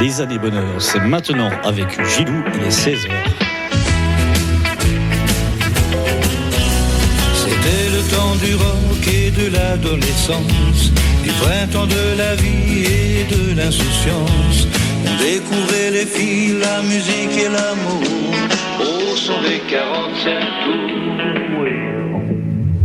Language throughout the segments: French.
Les années bonheur, c'est maintenant avec Gilou, il est 16h. C'était le temps du rock et de l'adolescence, du printemps de la vie et de l'insouciance. On découvrait les filles, la musique et l'amour au son des 45 tours.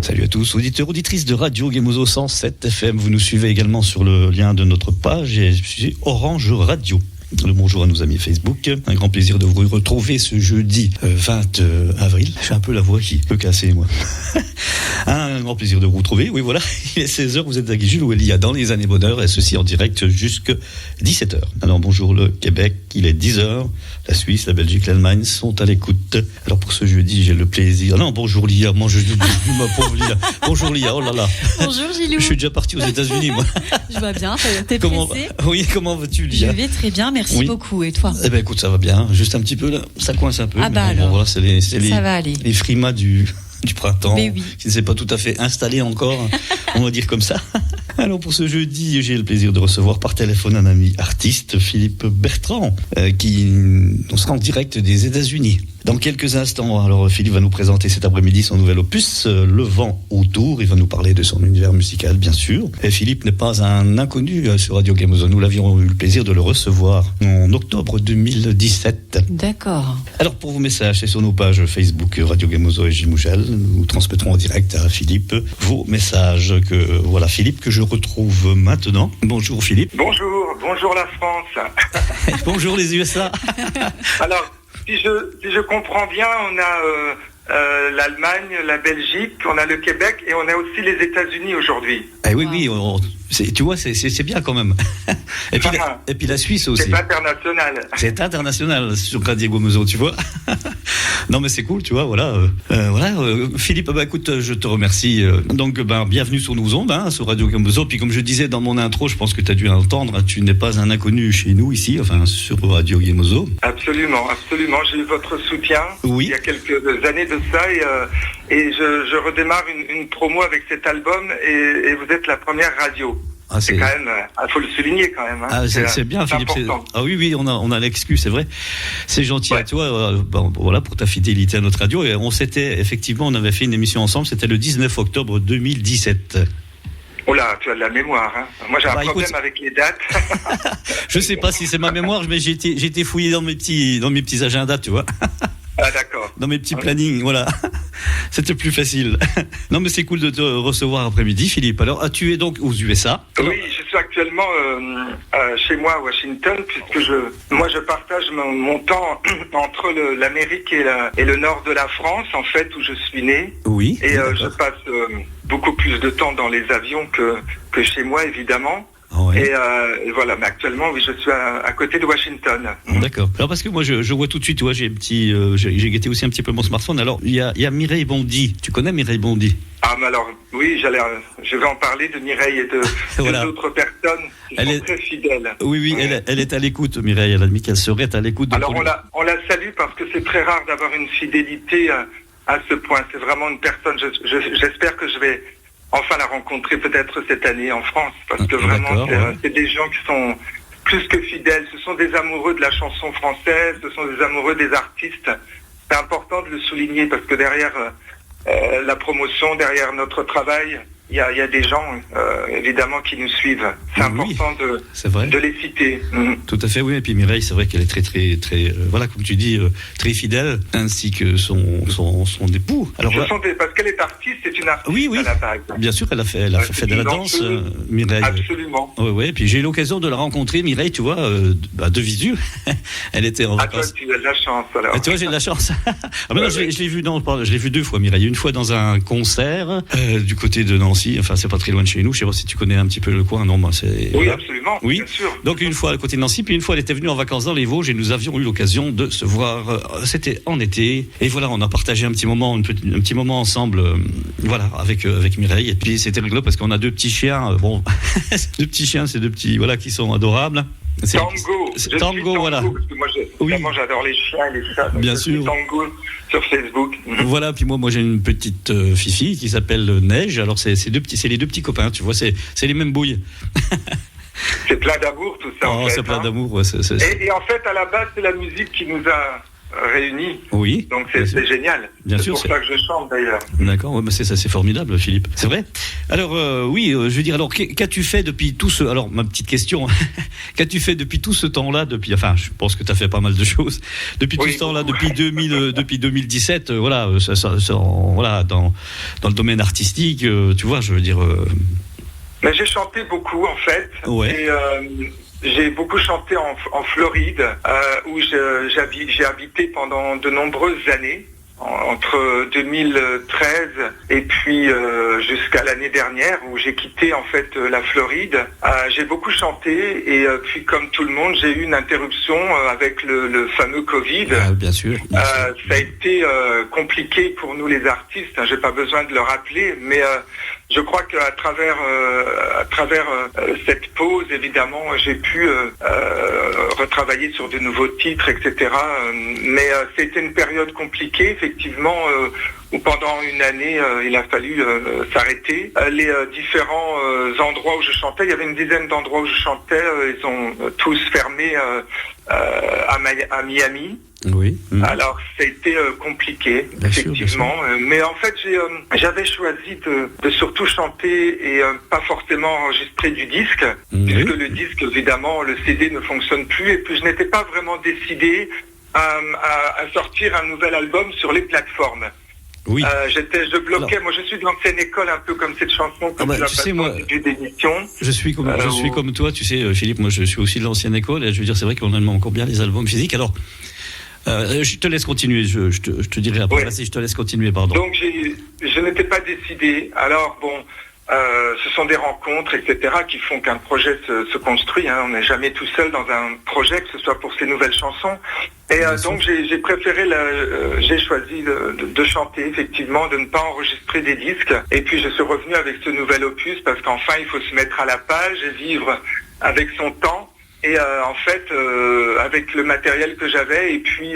Salut à tous, auditeurs, auditrices de Radio Gemozo 107 FM. Vous nous suivez également sur le lien de notre page et c'est Orange Radio. Le bonjour à nos amis Facebook. Un grand plaisir de vous retrouver ce jeudi 20 avril. J'ai un peu la voix qui peut casser, moi. Un grand plaisir de vous retrouver. Oui, voilà. Il est 16h, vous êtes à Gilles ou Elia dans les années bonheur et ceci en direct jusqu'à 17h. Alors bonjour le Québec, il est 10h. La Suisse, la Belgique, l'Allemagne sont à l'écoute. Alors pour ce jeudi, j'ai le plaisir. Non, bonjour Lia, moi je dis ma pauvre Lia. Bonjour Lia, oh là là. Bonjour Gilou. Je suis déjà parti aux États-Unis, moi. Je vois bien, t'es comment... pressé. Oui, comment vas-tu Lia? Je vais très bien, merci beaucoup. Et toi? Eh ben écoute, ça va bien. Juste un petit peu là, ça coince un peu. Ah bah bon, alors, voilà, ça va aller. Les frimas du printemps, oui. Qui ne s'est pas tout à fait installé encore, on va dire comme ça. Alors pour ce jeudi, j'ai le plaisir de recevoir par téléphone un ami artiste, Philippe Bertrand, qui nous sera en direct des États-Unis. Dans quelques instants, alors Philippe va nous présenter cet après-midi son nouvel opus, Le vent autour. Il va nous parler de son univers musical, bien sûr. Et Philippe n'est pas un inconnu sur Radio Gemozo. Nous l'avions eu le plaisir de le recevoir en octobre 2017. D'accord. Alors pour vos messages, c'est sur nos pages Facebook Radio Gemozo et Gilles. Nous transmettrons en direct à Philippe vos messages. Philippe, que je retrouve maintenant. Bonjour Philippe. Bonjour la France. Bonjour les USA. Alors, si je comprends bien, on a l'Allemagne, la Belgique, on a le Québec et on a aussi les États-Unis aujourd'hui. Eh oui, tu vois, c'est bien quand même. Et puis la Suisse aussi. C'est international. C'est international sur Radio Gemozo, tu vois. Non mais c'est cool, tu vois, voilà. Philippe, écoute, je te remercie. Donc, bienvenue sur nos ondes, sur Radio Gemozo. Puis comme je disais dans mon intro, je pense que tu as dû entendre, tu n'es pas un inconnu chez nous ici, enfin sur Radio Gemozo. Absolument. J'ai eu votre soutien il y a quelques années de ça et je redémarre une promo avec cet album et vous êtes la première radio. C'est quand même, il faut le souligner quand même. C'est bien, Philippe. Oui, on a l'excuse, c'est vrai. C'est gentil à toi, pour ta fidélité à notre radio. Et on avait fait une émission ensemble, c'était le 19 octobre 2017. Oh là, tu as de la mémoire. Moi, j'ai un problème avec les dates. Je sais pas si c'est ma mémoire, mais j'ai été fouillé dans mes petits agendas, tu vois. Ah d'accord. Dans mes petits plannings, voilà. C'était plus facile. Non mais c'est cool de te recevoir après-midi, Philippe. Alors, tu es donc aux USA? Oui, je suis actuellement chez moi à Washington, puisque je partage mon temps entre l'Amérique et le nord de la France, en fait, où je suis né. Oui. Et je passe beaucoup plus de temps dans les avions que chez moi, évidemment. Ouais. Et voilà, mais actuellement, oui, je suis à côté de Washington. D'accord. Alors parce que moi, je vois tout de suite, j'ai guetté aussi un petit peu mon smartphone. Alors, il y a Mireille Bondy. Tu connais Mireille Bondy? Ah, mais alors, oui, je vais en parler de Mireille et de d'autres personnes qui sont très fidèles. Oui, elle est à l'écoute, Mireille. Elle a admis qu'elle serait à l'écoute. Alors, on la salue parce que c'est très rare d'avoir une fidélité à ce point. C'est vraiment une personne, j'espère que je vais enfin la rencontrer peut-être cette année en France, parce que vraiment c'est des gens qui sont plus que fidèles, ce sont des amoureux de la chanson française, ce sont des amoureux des artistes. C'est important de le souligner parce que derrière la promotion, derrière notre travail, il y a des gens évidemment qui nous suivent. C'est important de les citer. Tout à fait, oui. Et puis Mireille, c'est vrai qu'elle est très, très, très, comme tu dis, très fidèle, ainsi que son époux. Alors parce qu'elle est artiste, c'est une artiste. Oui. À la base. Bien sûr, elle a fait de la danse, Mireille. Absolument. Oui. Et puis j'ai eu l'occasion de la rencontrer, Mireille, tu vois, de visu. Elle était en vacances. Toi, tu as de la chance alors. Et tu vois, j'ai de la chance. Je l'ai vu 2 fois, Mireille. Une fois dans un concert du côté de Nancy. Enfin, c'est pas très loin de chez nous. Je sais pas si tu connais un petit peu le coin. Non, moi, c'est. Oui, absolument. Oui. Bien sûr. Donc une fois à côté de Nancy, puis une fois elle était venue en vacances dans les Vosges et nous avions eu l'occasion de se voir. C'était en été et voilà, on a partagé un petit moment ensemble. Avec Mireille. Et puis c'était rigolo parce qu'on a 2 petits chiens. 2 petits chiens, c'est 2 petits qui sont adorables. Tango, voilà. Parce que moi, j'adore les chiens et les chats. Bien sûr. Tango sur Facebook. Voilà, puis moi j'ai une petite fifi qui s'appelle Neige. Alors c'est les 2 petits copains, tu vois, c'est les mêmes bouilles. C'est plein d'amour tout ça. En fait, c'est plein d'amour. Ouais, Et en fait, à la base, c'est la musique qui nous a réunis. Oui. Donc c'est génial. Bien c'est sûr. pour ça que je chante d'ailleurs. D'accord, ouais, c'est formidable, Philippe. C'est vrai. Alors je veux dire, alors qu'as-tu fait depuis tout ce... Alors ma petite question, qu'as-tu fait depuis tout ce temps-là, enfin, je pense que tu as fait pas mal de choses depuis tout ce temps-là, depuis 2017, voilà, voilà, dans le domaine artistique, tu vois, je veux dire. Mais j'ai chanté beaucoup en fait. Ouais. Et, j'ai beaucoup chanté en Floride, où j'ai habité pendant de nombreuses années, entre 2013 et puis jusqu'à l'année dernière, où j'ai quitté en fait la Floride. J'ai beaucoup chanté et puis comme tout le monde, j'ai eu une interruption avec le fameux Covid. Bien sûr. Ça a été compliqué pour nous les artistes, hein, j'ai pas besoin de le rappeler, mais je crois qu'à travers cette pause, évidemment, j'ai pu retravailler sur de nouveaux titres, etc. Mais c'était une période compliquée, effectivement, où pendant une année, il a fallu s'arrêter. Les différents endroits où je chantais, il y avait une dizaine d'endroits où je chantais, ils ont tous fermé à Miami. Oui. Alors, ça a été compliqué, bien effectivement. Sûr. Mais en fait, j'avais choisi de surtout chanter et pas forcément enregistrer du disque, puisque le disque, évidemment, le CD ne fonctionne plus. Et puis, je n'étais pas vraiment décidé à sortir un nouvel album sur les plateformes. Oui. Je bloquais. Alors, moi, je suis de l'ancienne école, un peu comme cette chanson que tu as passée en début d'émission. Je suis comme toi, tu sais, Philippe. Moi, je suis aussi de l'ancienne école. Et je veux dire, c'est vrai qu'on aime encore bien les albums physiques. Alors, je te laisse continuer. Je te dirai après. Ouais. Vas-y, je te laisse continuer. Pardon. Donc, je n'étais pas décidé. Alors, bon. Ce sont des rencontres, etc., qui font qu'un projet se construit. Hein. On n'est jamais tout seul dans un projet, que ce soit pour ces nouvelles chansons. Et donc j'ai préféré, j'ai choisi de chanter, effectivement, de ne pas enregistrer des disques. Et puis je suis revenu avec ce nouvel opus parce qu'enfin il faut se mettre à la page et vivre avec son temps. Et en fait, avec le matériel que j'avais et puis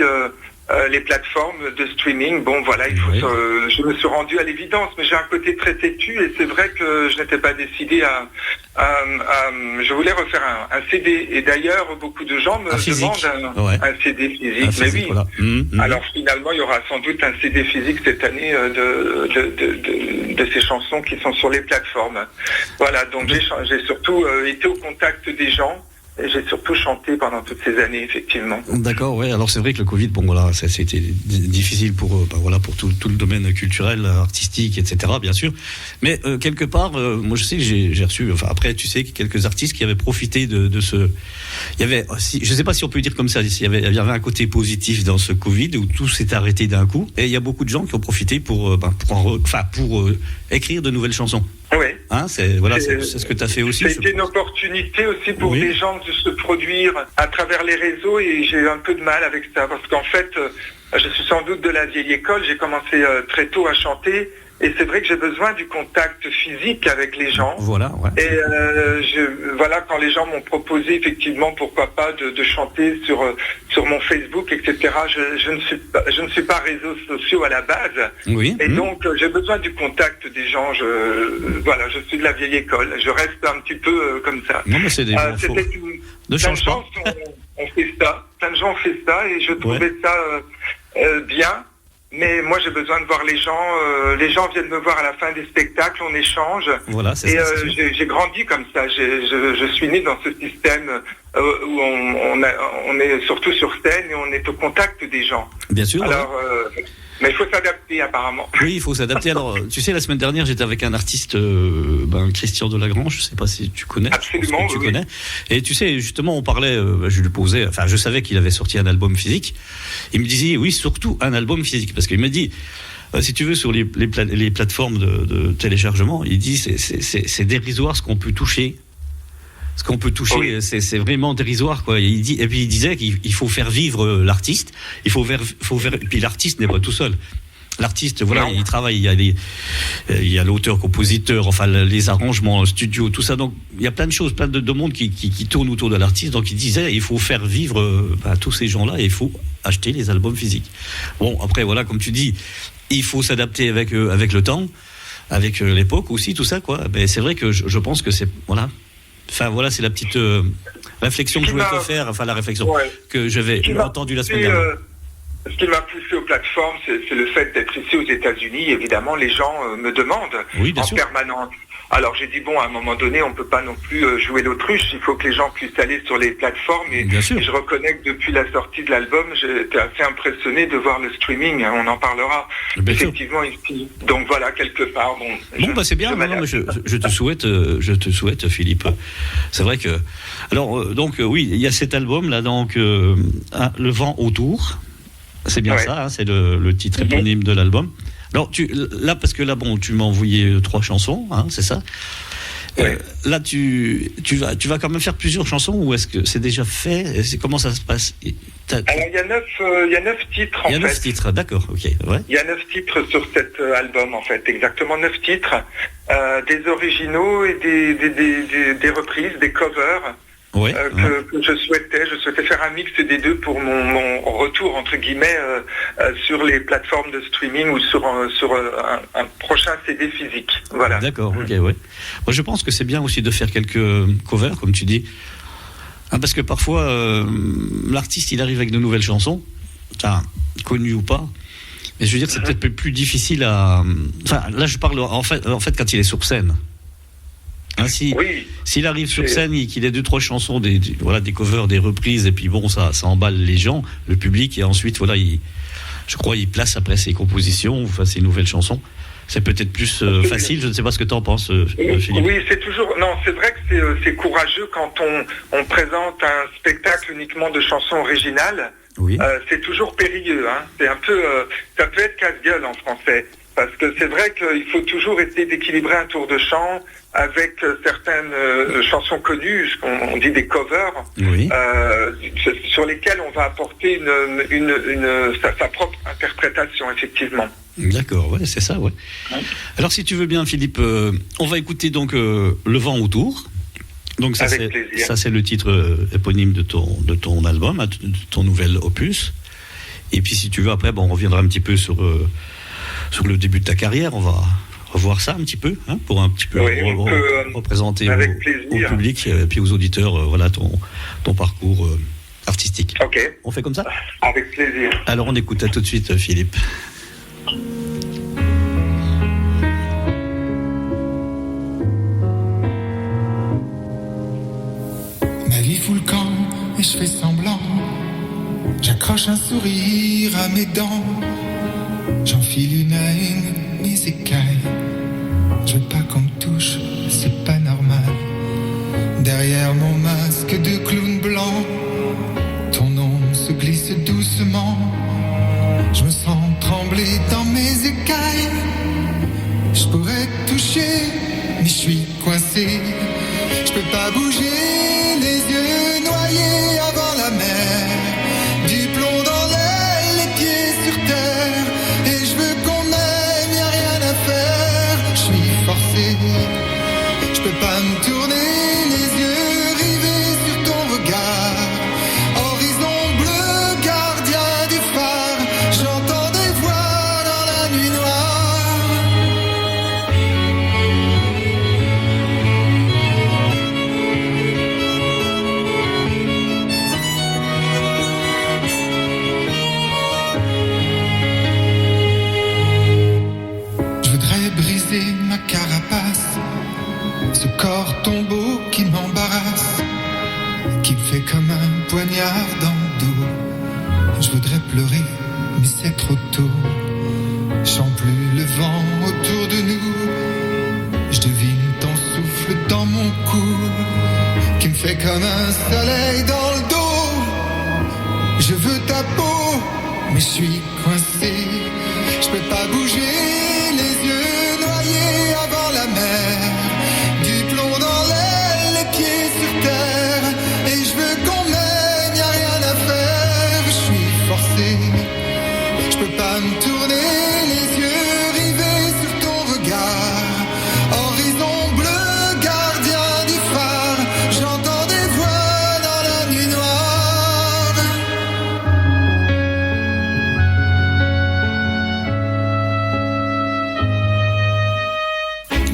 les plateformes de streaming, bon voilà, je me suis rendu à l'évidence, mais j'ai un côté très têtu et c'est vrai que je n'étais pas décidé je voulais refaire un CD et d'ailleurs beaucoup de gens me demandent un CD physique, mais oui. Voilà. Alors finalement il y aura sans doute un CD physique cette année de ces chansons qui sont sur les plateformes. Voilà, donc j'ai surtout été au contact des gens. Et j'ai surtout chanté pendant toutes ces années, effectivement. D'accord, ouais. Alors c'est vrai que le Covid, bon voilà, c'était difficile pour tout le domaine culturel, artistique, etc. Bien sûr. Mais quelque part, moi je sais que j'ai reçu, enfin après tu sais quelques artistes qui avaient profité de ce. Il y avait, je sais pas si on peut dire comme ça, il y avait un côté positif dans ce Covid où tout s'est arrêté d'un coup. Et il y a beaucoup de gens qui ont profité pour écrire de nouvelles chansons. Oui. Hein, c'est ce que tu as fait aussi. C'était une opportunité aussi pour des gens de se produire à travers les réseaux et j'ai eu un peu de mal avec ça parce qu'en fait, je suis sans doute de la vieille école, j'ai commencé très tôt à chanter et c'est vrai que j'ai besoin du contact physique avec les gens. Voilà, ouais. Et quand les gens m'ont proposé effectivement, pourquoi pas, de chanter sur mon Facebook, etc. Je ne suis pas réseaux sociaux à la base. Oui. Et donc j'ai besoin du contact des gens. Je suis de la vieille école. Je reste un petit peu comme ça. Non, mais c'est des plein de gens ont fait ça. Plein de gens ont fait ça et je trouvais ça bien. Mais moi, j'ai besoin de voir les gens. Les gens viennent me voir à la fin des spectacles, on échange. Voilà, j'ai grandi comme ça. Je suis né dans ce système où on est surtout sur scène et on est au contact des gens. Bien sûr. Alors, mais il faut s'adapter apparemment. Oui, il faut s'adapter. Alors, tu sais, la semaine dernière, j'étais avec un artiste, Christian Delagrange. Je sais pas si tu connais. Absolument, tu connais. Et tu sais, justement, on parlait. Je lui posais. Enfin, je savais qu'il avait sorti un album physique. Il me disait, oui, surtout un album physique, parce qu'il m'a dit. Si tu veux, sur les plateformes de téléchargement, il dit c'est dérisoire ce qu'on peut toucher. Ce qu'on peut toucher, oui. c'est vraiment dérisoire, quoi. Et puis il disait qu'il faut faire vivre l'artiste. Et puis l'artiste n'est pas tout seul. L'artiste, voilà, il travaille. Il y a l'auteur-compositeur, enfin les arrangements, le studio, tout ça. Donc il y a plein de choses, plein de monde qui tournent autour de l'artiste. Donc il disait, il faut faire vivre tous ces gens-là. Et il faut acheter les albums physiques. Bon, après voilà, comme tu dis, il faut s'adapter avec le temps, avec l'époque aussi, tout ça, quoi. Mais c'est vrai que je pense que c'est voilà. Enfin voilà, c'est la petite réflexion que je voulais te faire, enfin la réflexion que j'avais entendue la semaine dernière. Ce qui m'a poussé aux plateformes, c'est le fait d'être ici aux États-Unis. Évidemment, les gens me demandent en permanence. Alors j'ai dit, bon, à un moment donné, on ne peut pas non plus jouer l'autruche. Il faut que les gens puissent aller sur les plateformes. Et je reconnais que depuis la sortie de l'album, j'étais assez impressionné de voir le streaming. On en parlera effectivement ici. Donc voilà, quelque part. Bon, c'est bien. Je te souhaite, Philippe. C'est vrai que... Alors, oui, il y a cet album-là, donc, Le vent autour. C'est bien ça, hein, c'est le titre éponyme de l'album. Alors, parce que là, tu m'as envoyé 3 chansons, hein, c'est ça. Là, tu vas quand même faire plusieurs chansons, ou est-ce que c'est déjà fait? Comment ça se passe? Alors, il y a 9 titres, en fait. Il y a 9 titres, d'accord, ok. Ouais. Il y a 9 titres sur cet album, en fait, exactement 9 titres. Des originaux et des reprises, des covers. Que je souhaitais faire un mix des deux pour mon retour entre guillemets sur les plateformes de streaming ou sur un prochain CD physique. Voilà. D'accord, ok, ouais. Moi, je pense que c'est bien aussi de faire quelques covers, comme tu dis, parce que parfois l'artiste il arrive avec de nouvelles chansons, connues ou pas. Mais je veux dire, c'est peut-être plus difficile à. Enfin, là, je parle en fait quand il est sur scène. S'il arrive sur scène et qu'il ait 2-3 chansons, des covers, des reprises, et puis ça emballe les gens, le public, et ensuite je crois il place après ses compositions, enfin ses nouvelles chansons. C'est peut-être plus facile. Je ne sais pas ce que tu en penses, Philippe. Oui, c'est vrai que c'est courageux quand on présente un spectacle uniquement de chansons originales. Oui. C'est toujours périlleux, hein. C'est un peu, ça peut être casse-gueule en français. Parce que c'est vrai qu'il faut toujours essayer d'équilibrer un tour de chant avec certaines chansons connues, on dit des covers, sur lesquelles on va apporter sa propre interprétation, effectivement. D'accord, c'est ça, ouais. Alors si tu veux bien, Philippe, on va écouter donc Le vent autour. Donc ça c'est le titre éponyme de ton album, de ton nouvel opus. Et puis si tu veux, après, on reviendra un petit peu sur le début de ta carrière, on va revoir ça un petit peu, hein, pour un petit peu représenter au public et puis aux auditeurs ton parcours artistique. Ok. On fait comme ça ? Avec plaisir. Alors on écoute, à tout de suite, Philippe. Ma vie fout le camp et je fais semblant. J'accroche un sourire à mes dents. J'enfile une à une mes écailles. Je veux pas qu'on me touche, c'est pas normal. Derrière mon masque de clown blanc, ton nom se glisse doucement. Je me sens trembler dans mes écailles. Je pourrais te toucher, mais je suis coincé. Je peux pas bouger, les yeux noyés avant la mer. Du plomb dans l'aile, les pieds sur terre. Et je veux qu'on m'aime, y'a rien à faire. Je suis forcé, je peux pas me tourner, les yeux rivés sur ton regard. Horizon bleu, gardien du phare. J'entends des voix dans la nuit noire. Je voudrais briser ma carapace, ce corps tombeau qui m'embarrasse, qui me fait comme un poignard dans le dos. Je voudrais pleurer, mais c'est trop tôt. Je sens plus le vent autour de nous. Je devine ton souffle dans mon cou, qui me fait comme un soleil dans le dos. Je veux ta peau, mais je suis coincé. Je peux pas bouger, les yeux noyés avant la mer. Du plomb dans l'aile, les pieds sur terre. Et je veux qu'on m'aime, y'a rien à faire. Je suis forcé, je peux pas me tourner, les yeux rivés sur ton regard. Horizon bleu, gardien du phare. J'entends des voix dans la nuit noire.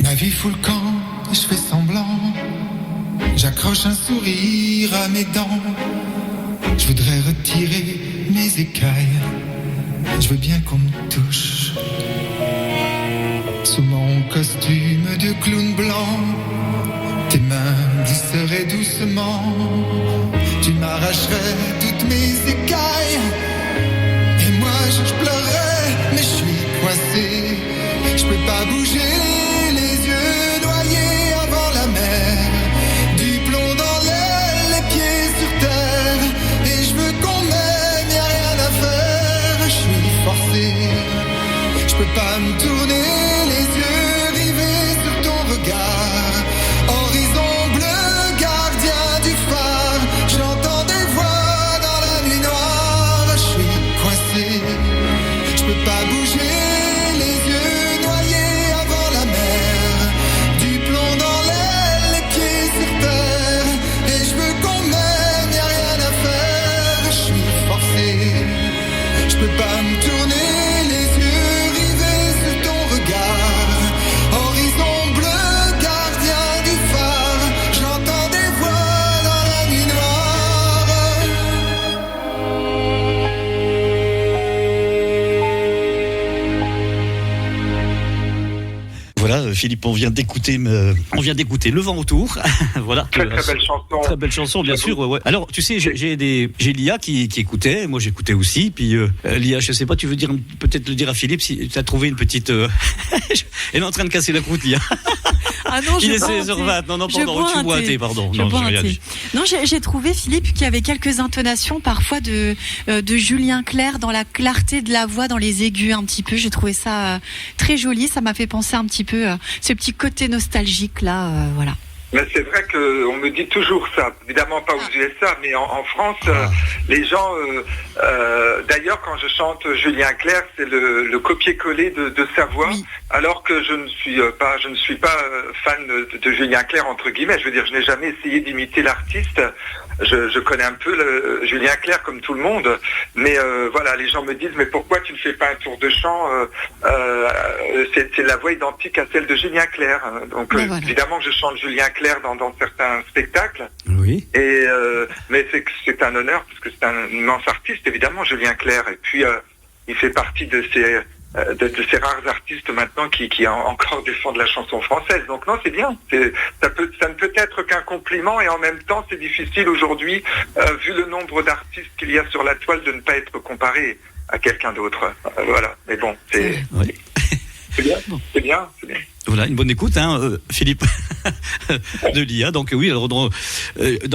Ma vie fout le camp, je fais semblant. J'accroche un sourire à mes dents. Je voudrais retirer mes écailles. Je veux bien qu'on me touche. Sous mon costume de clown blanc, tes mains glisseraient doucement. Tu m'arracherais toutes mes écailles. Et moi je pleurerais, mais je suis coincé. Je peux pas bouger, les yeux noyés avant la mer. Du plomb dans l'aile, les pieds sur terre. Et je veux qu'on m'aime, y'a rien à faire. Je suis forcé, je peux pas me tourner. Les yeux rivés sur ton regard. Horizon bleu, gardien du phare. J'entends des voix dans la nuit noire. Je suis coincé, je peux pas bouger. Les yeux noyés avant la mer. Du plomb dans l'aile, les pieds sur terre. Et je veux qu'on m'aime, y'a rien à faire. Je suis forcé, je peux pas me tourner. Les yeux rivés sur ton regard. Horizon bleu, gardien du phare. J'entends des voix dans la nuit noire. Voilà, Philippe, on vient d'écouter Le Vent autour. Voilà. Très belle chanson. Très belle chanson, bien sûr. Ouais. Alors, tu sais, j'ai Lia qui écoutait, moi j'écoutais aussi. Puis Lia, je sais pas, tu veux dire peut-être le dire à Philippe si tu as trouvé une petite. Elle est en train de casser la croûte, Lia. Ah non, Il est bois un 16h20. thé. Non, Je pardon, bois tu un bois un thé. thé, pardon. Je Non, bois j'ai un rien thé. dit. Non, j'ai trouvé, Philippe, qu'il y avait quelques intonations parfois de Julien Clerc dans la clarté de la voix, dans les aigus un petit peu. J'ai trouvé ça très joli. Ça m'a fait penser un petit peu ce petit côté nostalgique là. Voilà. Mais c'est vrai qu'on me dit toujours ça, évidemment pas aux USA, mais en France, les gens, d'ailleurs quand je chante Julien Clerc, c'est le copier-coller de sa voix, Oui. alors que je ne suis pas fan de Julien Clerc entre guillemets. Je veux dire, je n'ai jamais essayé d'imiter l'artiste. Je connais un peu Julien Clerc comme tout le monde, mais voilà, les gens me disent mais pourquoi tu ne fais pas un tour de chant c'est la voix identique à celle de Julien Clerc. Donc Ben voilà. évidemment que je chante Julien Clerc dans certains spectacles, Oui. et mais c'est un honneur parce que c'est un immense artiste évidemment Julien Clerc, et puis il fait partie de ces rares artistes maintenant qui encore défendent la chanson française. Donc non, c'est bien. Ça ne peut être qu'un compliment, et en même temps, c'est difficile aujourd'hui, vu le nombre d'artistes qu'il y a sur la toile, de ne pas être comparé à quelqu'un d'autre. Voilà. Mais bon, c'est Oui. bien. C'est bien. Voilà, une bonne écoute, Philippe, de Lia. Donc oui, alors dans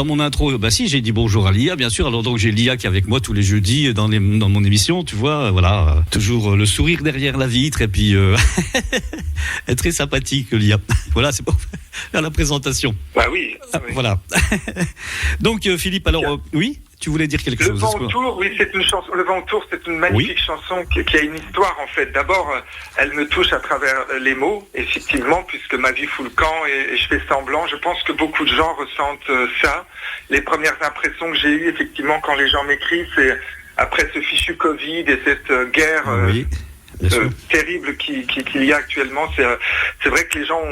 mon intro, si, j'ai dit bonjour à Lia, bien sûr. Alors donc j'ai Lia qui est avec moi tous les jeudis dans mon émission, tu vois, voilà, toujours le sourire derrière la vitre, et puis elle est très sympathique, Lia. Voilà, c'est pour faire la présentation. Bah oui. Oui. Voilà. Donc Philippe, alors oui, tu voulais dire quelque Le chose. Vent autour, oui, c'est une chanson. Le Vent autour, c'est une magnifique chanson qui a une histoire en fait. D'abord, elle me touche à travers les mots, effectivement, puisque ma vie fout le camp et je fais semblant. Je pense que beaucoup de gens ressentent ça. Les premières impressions que j'ai eues, effectivement, quand les gens m'écrivent, c'est après ce fichu Covid et cette guerre Oui, bien sûr. terrible qu'il y a actuellement. C'est vrai que les gens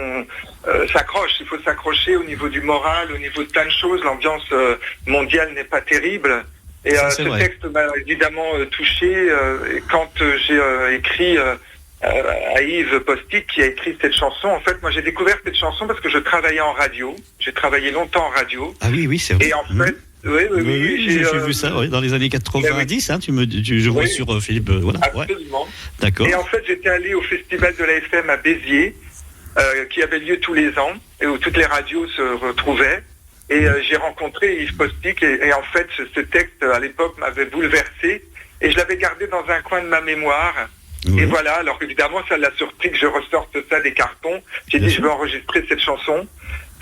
s'accrochent. Il faut s'accrocher au niveau du moral, au niveau de plein de choses. L'ambiance mondiale n'est pas terrible. Et Ça, ce c'est vrai. texte m'a évidemment touché quand j'ai écrit à Yves Postic, qui a écrit cette chanson. En fait, moi j'ai découvert cette chanson parce que je travaillais en radio. J'ai travaillé longtemps en radio. Ah oui, c'est vrai. Et en fait, oui, j'ai vu ça, oui, dans les années 90, je vois Oui. sur Philippe, voilà. Ouais, Absolument. d'accord. Et en fait, j'étais allé au festival de la FM à Béziers, qui avait lieu tous les ans, et où toutes les radios se retrouvaient. Et j'ai rencontré Yves Postic, et en fait, ce texte, à l'époque, m'avait bouleversé, et je l'avais gardé dans un coin de ma mémoire. Oui. Et voilà, alors évidemment, ça l'a surpris que je ressorte ça des cartons. J'ai Bien dit, sûr. je vais enregistrer cette chanson.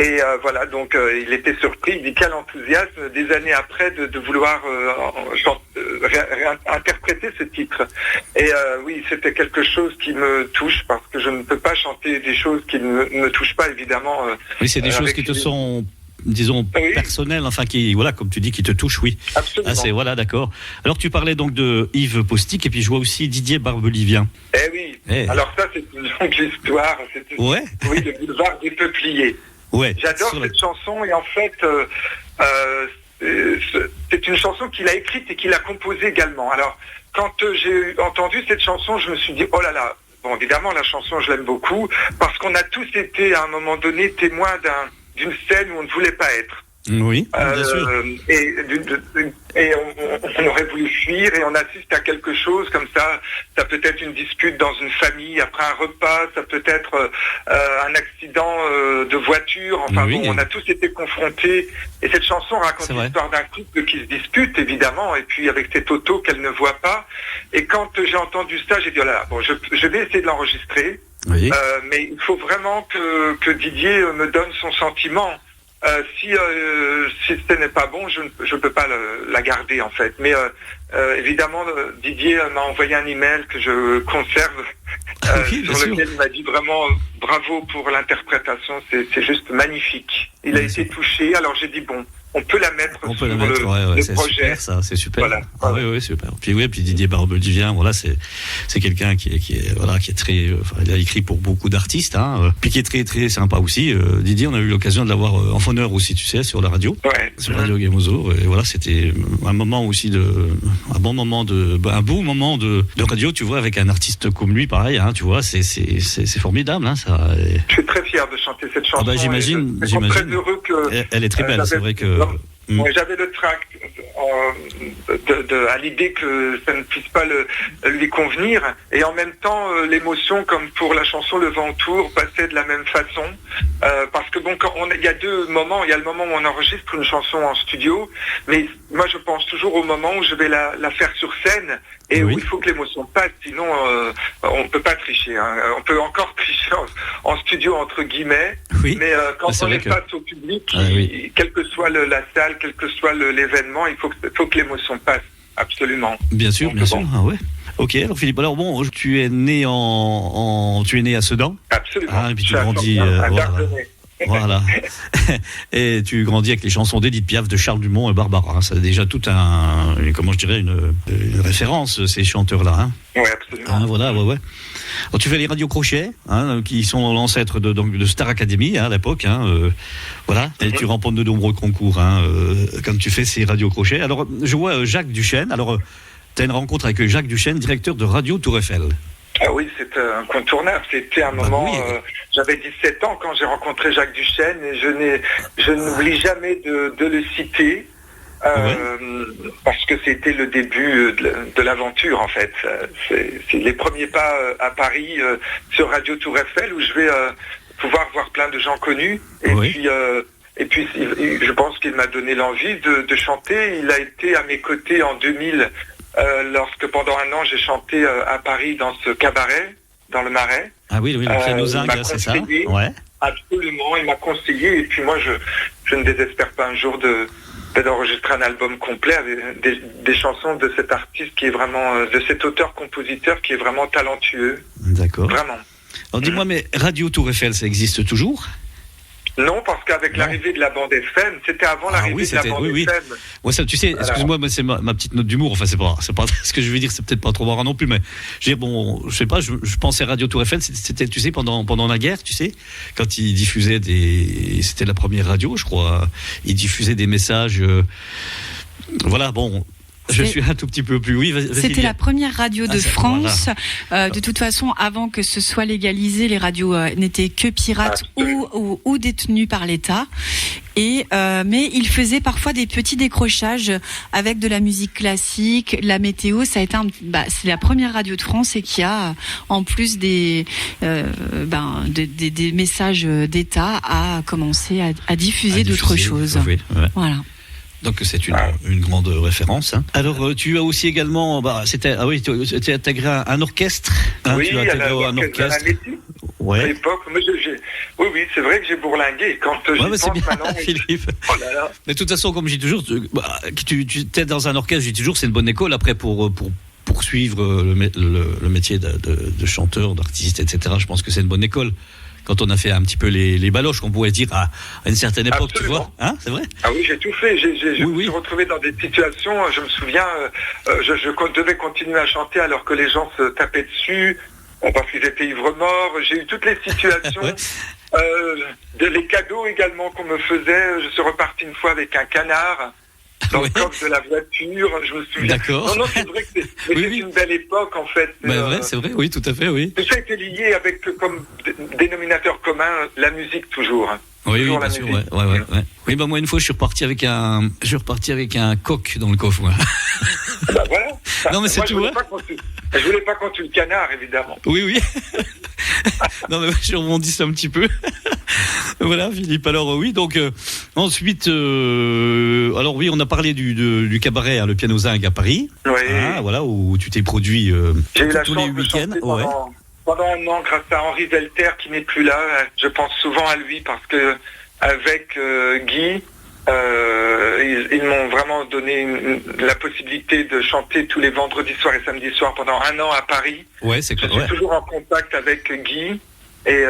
Et voilà, donc il était surpris, il dit quel enthousiasme des années après de vouloir interpréter ce titre. Et oui, c'était quelque chose qui me touche, parce que je ne peux pas chanter des choses qui ne me touchent pas, évidemment. Oui, c'est des choses avec qui te les- sont, disons, Oui. personnelles, enfin, qui, voilà, comme tu dis, qui te touchent, oui. Absolument. Ah, voilà, d'accord. Alors, tu parlais donc de Yves Postic, et puis je vois aussi Didier Barbelivien. Eh oui, Eh. alors ça c'est une longue histoire. Ouais. Oui, le boulevard des Peupliers. Ouais. J'adore cette chanson et en fait, c'est une chanson qu'il a écrite et qu'il a composée également. Alors, quand j'ai entendu cette chanson, je me suis dit, oh là là, bon, évidemment, la chanson, je l'aime beaucoup, parce qu'on a tous été, à un moment donné, témoins d'une scène où on ne voulait pas être. Oui, bien sûr. Et on aurait voulu fuir et on assiste à quelque chose comme ça. Ça peut être une dispute dans une famille après un repas, ça peut être un accident de voiture. Enfin bon, on a tous été confrontés. Et cette chanson raconte l'histoire d'un couple qui se dispute, évidemment, et puis avec cette auto qu'elle ne voit pas. Et quand j'ai entendu ça, j'ai dit, oh là là, bon, je vais essayer de l'enregistrer. Oui. Mais il faut vraiment que Didier me donne son sentiment. Si ce n'est pas bon, je ne peux pas la garder en fait. Mais évidemment, Didier m'a envoyé un email que je conserve, sur lequel il m'a dit vraiment bravo pour l'interprétation, c'est juste magnifique. Il a été touché, alors j'ai dit bon, on peut la mettre sur le projet. Super, ça, c'est super. Voilà. Ah, oui, super. Puis Didier Barbedivien, voilà, c'est quelqu'un qui est très, il a écrit pour beaucoup d'artistes, puis qui est très très sympa aussi. Didier, on a eu l'occasion de l'avoir en phoneur aussi, tu sais, sur la radio, sur Radio Gamozo. Et voilà, c'était un moment aussi un bon moment de radio, tu vois, avec un artiste comme lui, pareil, tu vois, c'est formidable, ça. Je suis très fier de chanter cette chanson. Ah bah, j'imagine. Je suis très heureux que. Elle est très belle, c'est vrai que. J'avais le trac à l'idée que ça ne puisse pas lui convenir, et en même temps l'émotion, comme pour la chanson Le Vent autour, passait de la même façon, parce que bon, il y a deux moments. Il y a le moment où on enregistre une chanson en studio, mais moi je pense toujours au moment où je vais la faire sur scène et où il faut que l'émotion passe, sinon on peut pas tricher. On peut encore tricher en studio entre guillemets, mais quand on est face au public, quelle que soit la salle, quel que soit l'événement, il faut que l'émotion passe, absolument. Bien sûr, bien sûr. Ah ouais. Ok, alors Philippe, tu es né à Sedan. Absolument. Et puis tu grandis, voilà. Et tu grandis avec les chansons d'Édith Piaf, de Charles Dumont et Barbara. C'est déjà tout une référence, ces chanteurs-là. Oui, absolument. Voilà, ouais. Alors, tu fais les radios crochets, qui sont l'ancêtre de Star Academy à l'époque, voilà. Et tu remportes de nombreux concours quand tu fais ces radios crochets. Alors, je vois Jacques Duchesne. Alors, tu as une rencontre avec Jacques Duchesne, directeur de Radio Tour Eiffel. Ah oui, c'était incontournable. C'était un moment. J'avais 17 ans quand j'ai rencontré Jacques Duchesne et je n'oublie jamais de le citer. Parce que c'était le début de l'aventure en fait. C'est les premiers pas à Paris sur Radio Tour Eiffel, où je vais pouvoir voir plein de gens connus. Et puis je pense qu'il m'a donné l'envie de chanter. Il a été à mes côtés en 2000 lorsque pendant un an j'ai chanté à Paris dans ce cabaret, dans le Marais. Ah oui, le piano zinc, c'est ça. Ouais. Absolument, il m'a conseillé. Et puis moi je ne désespère pas un jour d'enregistrer un album complet avec des chansons de cet artiste qui est vraiment, de cet auteur-compositeur qui est vraiment talentueux. D'accord. Vraiment. Alors dis-moi, mais Radio Tour Eiffel, ça existe toujours ? Non, parce qu'avec l'arrivée de la bande FM, c'était avant l'arrivée de la bande FM. Ouais, ça, tu sais, excuse-moi, c'est ma petite note d'humour. Enfin, c'est pas ce que je veux dire, c'est peut-être pas trop marrant non plus, mais je sais pas, je pensais Radio Tour Eiffel, c'était, tu sais, pendant la guerre, tu sais, quand ils diffusaient c'était la première radio, je crois, ils diffusaient des messages, voilà, bon. Je suis un tout petit peu plus. Oui, vas-y. C'était la première radio de France. Voilà. De toute façon, avant que ce soit légalisé, les radios n'étaient que pirates ou détenues par l'État. Mais il faisait parfois des petits décrochages avec de la musique classique, la météo. Ça a été c'est la première radio de France et qui a, en plus des messages d'État, a commencé à diffuser d'autres choses. Oui, ouais. Voilà. Donc c'est une grande référence. Alors tu as aussi également, tu as intégré un orchestre. Oui, tu as intégré un orchestre. À l'époque, oui, c'est vrai que j'ai bourlingué. Quand c'est bien, Philippe. Oh là là. Mais de toute façon, comme je dis toujours, tu es dans un orchestre, je dis toujours, c'est une bonne école après pour poursuivre le métier de chanteur, d'artiste, etc. Je pense que c'est une bonne école. Quand on a fait un petit peu les baloches, qu'on pourrait dire à une certaine époque, absolument. Tu vois, c'est vrai. Ah oui, j'ai tout fait. Je me suis retrouvé dans des situations. Je me souviens, je devais continuer à chanter alors que les gens se tapaient dessus parce qu'ils étaient ivres morts. J'ai eu toutes les situations. Les cadeaux également qu'on me faisait. Je suis reparti une fois avec un canard dans le coffre de la voiture. Je me souviens. D'accord. Non, c'est vrai que c'est une belle époque en fait. C'est vrai, oui, tout à fait, oui. Tout ça a été lié avec comme dénominateur commun la musique toujours. Oui, bien sûr, ouais. Oui, moi une fois je suis reparti avec un coq dans le coffre. Ouais. Bah voilà. Non mais c'est tout. Je voulais pas qu'on tue le canard évidemment. Oui. Non mais je rebondis un petit peu. Voilà, Philippe. Alors oui, donc ensuite, alors oui, on a parlé du cabaret, le Piano Zinc à Paris. Oui. Voilà, où tu t'es produit J'ai eu la tous chance les week-ends. Pendant un an, grâce à Henri Velter qui n'est plus là, je pense souvent à lui parce que avec Guy, ils m'ont vraiment donné la possibilité de chanter tous les vendredis soirs et samedis soirs pendant un an à Paris. Ouais, c'est clair. Je suis toujours en contact avec Guy et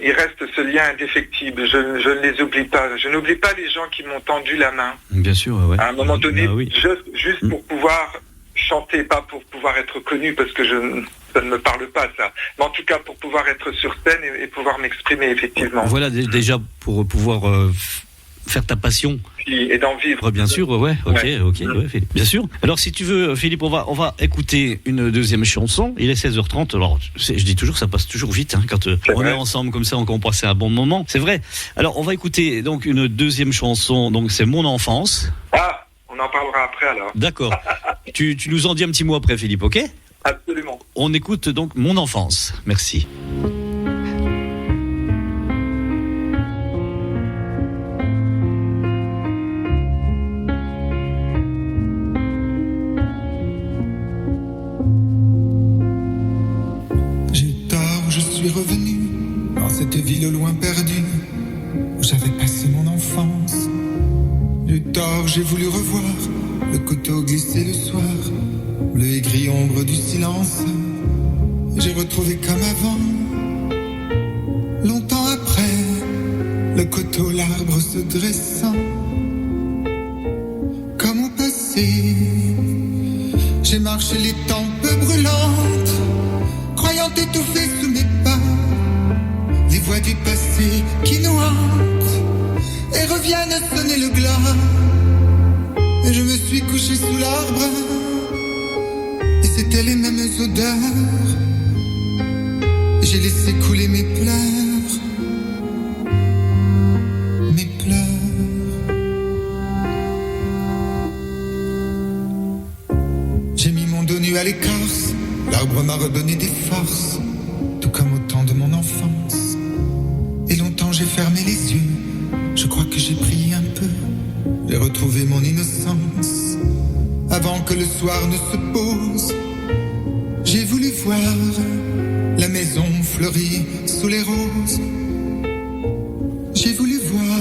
il reste ce lien indéfectible. Je ne les oublie pas. Je n'oublie pas les gens qui m'ont tendu la main. Bien sûr, ouais. À un moment donné, oui. juste pour pouvoir chanter, pas pour pouvoir être connu, parce que ça ne me parle pas, ça. Mais en tout cas, pour pouvoir être sur scène et pouvoir m'exprimer, effectivement. Voilà, déjà, pour pouvoir faire ta passion. Et d'en vivre. Bien sûr, ouais, ok, Philippe. Bien sûr. Alors, si tu veux, Philippe, on va écouter une deuxième chanson. Il est 16h30. Alors, je dis toujours, ça passe toujours vite, quand on est ensemble comme ça, on peut passer un bon moment. C'est vrai. Alors, on va écouter donc une deuxième chanson. Donc, c'est Mon enfance. Ah, on en parlera après, alors. D'accord. Tu nous en dis un petit mot après, Philippe, ok ? Absolument. On écoute donc Mon enfance. Merci. J'ai tort, je suis revenu dans cette ville au loin perdue où j'avais passé mon enfance. J'ai tort, j'ai voulu revoir le couteau glissé le soir, bleu et gris ombre du silence. J'ai retrouvé comme avant, longtemps après, le coteau, l'arbre se dressant. Comme au passé, j'ai marché les tempes brûlantes, croyant étouffer sous mes pas les voix du passé qui nous hantent et reviennent sonner le glas. Et je me suis couché sous l'arbre et c'était les mêmes odeurs. J'ai laissé couler mes pleurs, mes pleurs. J'ai mis mon dos nu à l'écorce, l'arbre m'a redonné des forces, tout comme au temps de mon enfance. Et longtemps j'ai fermé les yeux, je crois que j'ai prié un peu. J'ai retrouvé mon innocence avant que le soir ne se pose. J'ai voulu voir la maison fleurie sous les roses. J'ai voulu voir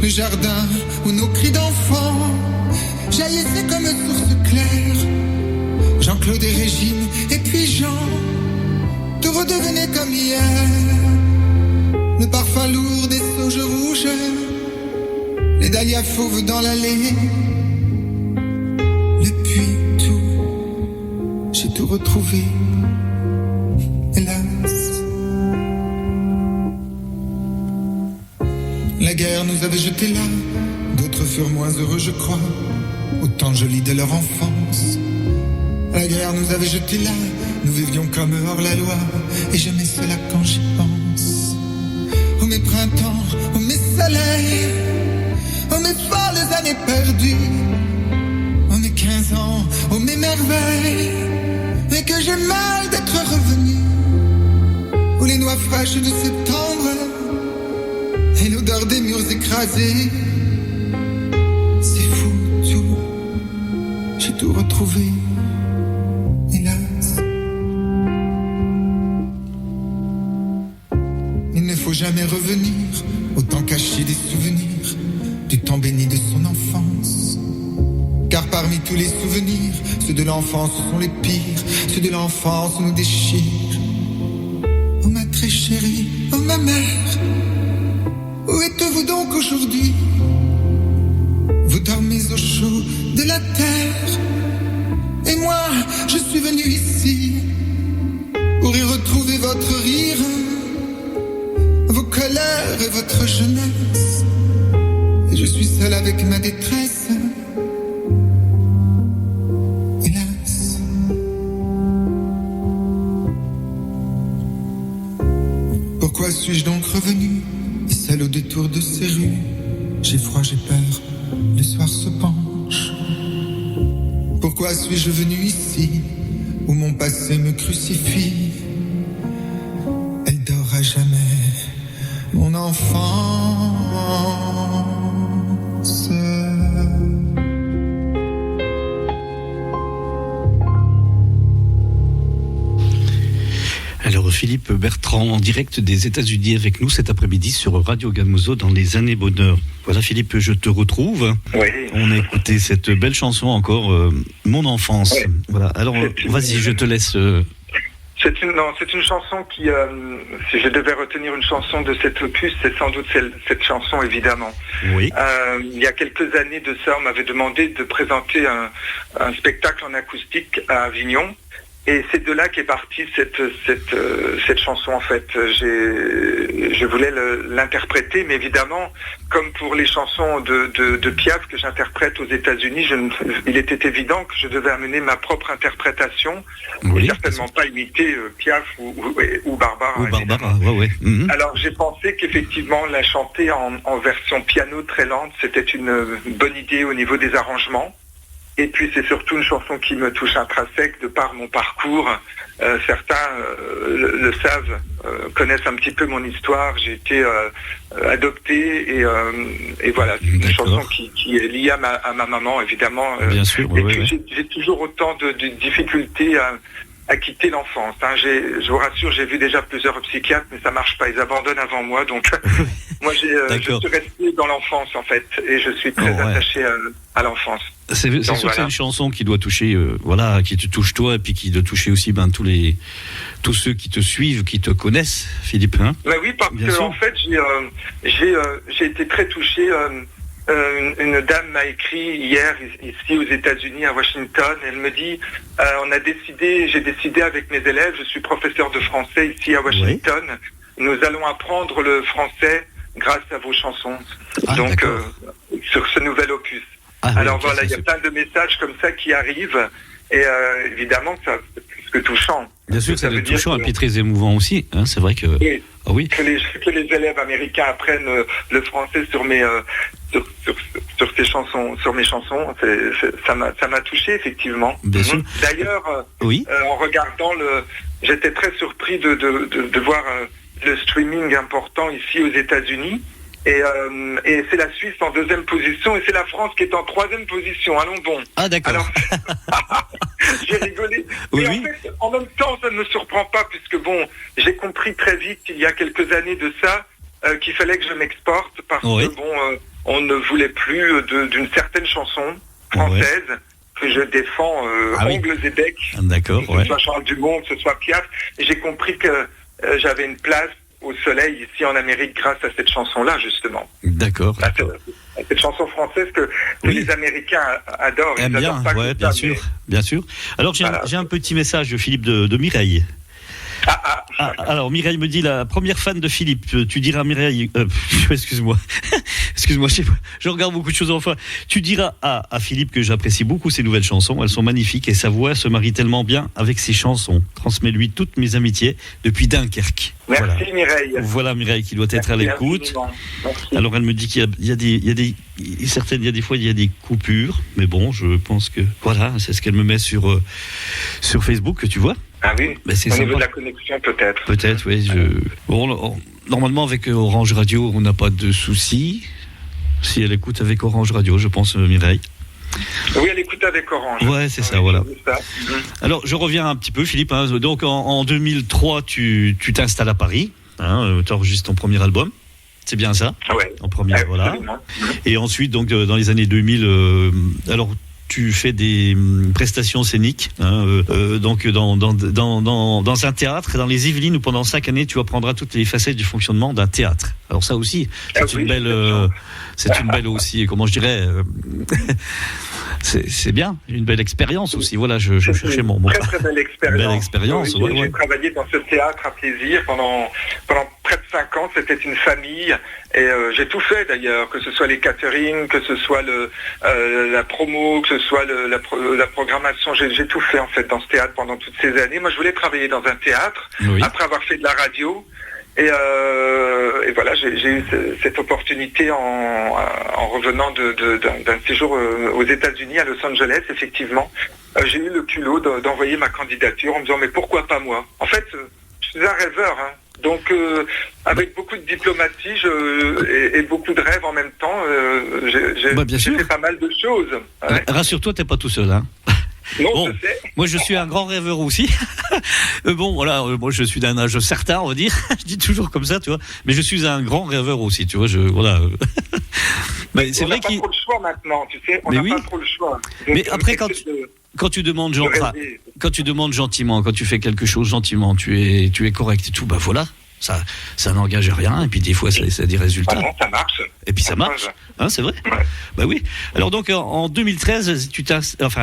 le jardin où nos cris d'enfants jaillissaient comme source claire. Jean-Claude et Régine et puis Jean, tout redevenait comme hier. Le parfum lourd des sauges rouges, les dahlias fauves dans l'allée. Depuis tout, j'ai tout retrouvé, hélas. La guerre nous avait jetés là, d'autres furent moins heureux, je crois, autant jolis de leur enfance. La guerre nous avait jetés là, nous vivions comme hors la loi, et j'aimais cela quand j'y pense. Oh mes printemps, oh mes soleils, oh mes folles années perdues, oh mes 15 ans, oh mes merveilles, mais que j'ai mal d'être revenu. Oh les noix fraîches de septembre, et l'odeur des murs écrasés. C'est fou tout, j'ai tout retrouvé, hélas. Il ne faut jamais revenir, autant cacher des souvenirs du temps béni de son enfance. Car parmi tous les souvenirs, ceux de l'enfance sont les pires, ceux de l'enfance nous déchirent. Oh ma très chérie, oh ma mère, où êtes-vous donc aujourd'hui? Vous dormez au chaud de la terre, et moi je suis venu ici pour y retrouver votre rire de votre jeunesse. Et je suis seul avec ma détresse. Hélas. Pourquoi suis-je donc revenu, seul au détour de ces rues? J'ai froid, j'ai peur, le soir se penche. Pourquoi suis-je venu ici, où mon passé me crucifie? Elle dort à jamais, mon enfance. Alors Philippe Bertrand en direct des États-Unis avec nous cet après-midi sur Radio Gamuso dans les années bonheur. Voilà Philippe, je te retrouve. Oui. On a écouté cette belle chanson encore, Mon enfance. Oui. Voilà. Alors vas-y, je te laisse. C'est une chanson qui, si je devais retenir une chanson de cet opus, c'est sans doute cette chanson évidemment. Oui. Il y a quelques années de ça, on m'avait demandé de présenter un spectacle en acoustique à Avignon. Et c'est de là qu'est partie cette chanson en fait. Je voulais l'interpréter, mais évidemment, comme pour les chansons de Piaf que j'interprète aux États-Unis, il était évident que je devais amener ma propre interprétation, Oui, et certainement pas imiter Piaf ou Barbara. Ou Barbara, ouais. Mm-hmm. Alors j'ai pensé qu'effectivement la chanter en version piano très lente, c'était une bonne idée au niveau des arrangements. Et puis c'est surtout une chanson qui me touche intrinsèque de par mon parcours. Certains le savent, connaissent un petit peu mon histoire. J'ai été adopté et voilà, c'est une chanson qui est liée à ma maman évidemment. Bien sûr, et puis j'ai toujours autant de difficultés à quitter l'enfance. Hein. Je vous rassure, j'ai vu déjà plusieurs psychiatres, mais ça marche pas. Ils abandonnent avant moi, donc moi je suis resté dans l'enfance en fait, et je suis très attaché à l'enfance. C'est sûr que c'est une chanson qui doit toucher, qui te touche toi, et puis qui doit toucher aussi tous ceux qui te suivent, qui te connaissent, Philippe. Hein, oui, parce que en fait, j'ai été très touché. Une dame m'a écrit hier ici aux États-Unis à Washington. Elle me dit j'ai décidé avec mes élèves, je suis professeur de français ici à Washington. Oui. Nous allons apprendre le français grâce à vos chansons. Donc sur ce nouvel opus. Alors voilà, il y a plein de messages comme ça qui arrivent et évidemment ça c'est plus que touchant. Bien sûr, c'est touchant et puis très émouvant aussi. Hein, c'est vrai que que les élèves américains apprennent le français sur mes chansons, ça m'a touché effectivement. Bien sûr. D'ailleurs, en regardant j'étais très surpris de voir le streaming important ici aux États-Unis. Et c'est la Suisse en 2e position et c'est la France qui est en 3e position. Allons bon. Ah d'accord. Alors, j'ai rigolé. Oui, mais en fait, en même temps, ça ne me surprend pas puisque j'ai compris très vite il y a quelques années de ça qu'il fallait que je m'exporte parce que on ne voulait plus d'une certaine chanson française que je défends ongles et becs. D'accord. Que ce soit Charles Dumont, que ce soit Piaf. Et j'ai compris que j'avais une place au soleil ici en Amérique grâce à cette chanson-là justement. D'accord. Cette chanson française que les Américains adorent. Aiment bien, bien sûr. Alors j'ai un petit message de Philippe de Mireille. Alors Mireille me dit, la première fan de Philippe, tu diras Mireille, excuse-moi, je regarde beaucoup de choses enfin. Tu diras à Philippe que j'apprécie beaucoup ses nouvelles chansons, elles sont magnifiques et sa voix se marie tellement bien avec ses chansons. Transmets-lui toutes mes amitiés depuis Dunkerque. Merci Mireille. Voilà Mireille qui doit être à l'écoute. Alors elle me dit qu'il y a des fois il y a des coupures, mais bon, je pense que c'est ce qu'elle me met sur Facebook, tu vois. Ah oui, c'est au niveau de la connexion peut-être. Peut-être, oui. Normalement avec Orange Radio, on n'a pas de soucis. Si elle écoute avec Orange Radio, je pense, Mireille. Oui, elle écoute avec Orange. Ouais, c'est ça, voilà. Alors, je reviens un petit peu, Philippe. Hein. Donc, en 2003, tu t'installes à Paris. Hein, tu enregistres ton premier album. C'est bien ça? Ouais. En premier, voilà. Et ensuite, donc, dans les années 2000, tu fais des prestations scéniques, donc dans un théâtre, dans les Yvelines, où pendant 5 années, tu apprendras toutes les facettes du fonctionnement d'un théâtre. Alors ça aussi, c'est une belle aussi, comment je dirais, c'est bien, une belle expérience aussi. Voilà, je cherchais mon mot. Très très belle expérience. Belle expérience. J'ai travaillé dans ce théâtre à plaisir pendant près de 5 ans, c'était une famille et j'ai tout fait d'ailleurs, que ce soit les catering, que ce soit la promo, que ce soit la programmation, j'ai tout fait en fait dans ce théâtre pendant toutes ces années. Moi je voulais travailler dans un théâtre, après avoir fait de la radio. Et voilà, j'ai eu cette opportunité en revenant d'un séjour aux États-Unis, à Los Angeles, effectivement. J'ai eu le culot d'envoyer ma candidature en me disant mais pourquoi pas moi ? En fait, je suis un rêveur, hein. Donc avec beaucoup de diplomatie et beaucoup de rêves en même temps, j'ai fait pas mal de choses. Ouais. Rassure-toi, t'es pas tout seul, hein. Non, bon, je sais. moi je suis un grand rêveur aussi. Bon, voilà, moi je suis d'un âge certain, on va dire. Je dis toujours comme ça, tu vois. Mais je suis un grand rêveur aussi, tu vois. Voilà. Mais c'est vrai qu'on n'a pas trop le choix maintenant, tu sais. On n'a pas trop le choix. Donc, mais après, quand tu demandes gentiment, quand tu fais quelque chose gentiment, tu es correct et tout, bah voilà. Ça n'engage rien, et puis des fois ça a des résultats. Ah non, ça marche. Et puis ça marche, hein, c'est vrai. Ouais. Bah oui. Alors donc en 2013,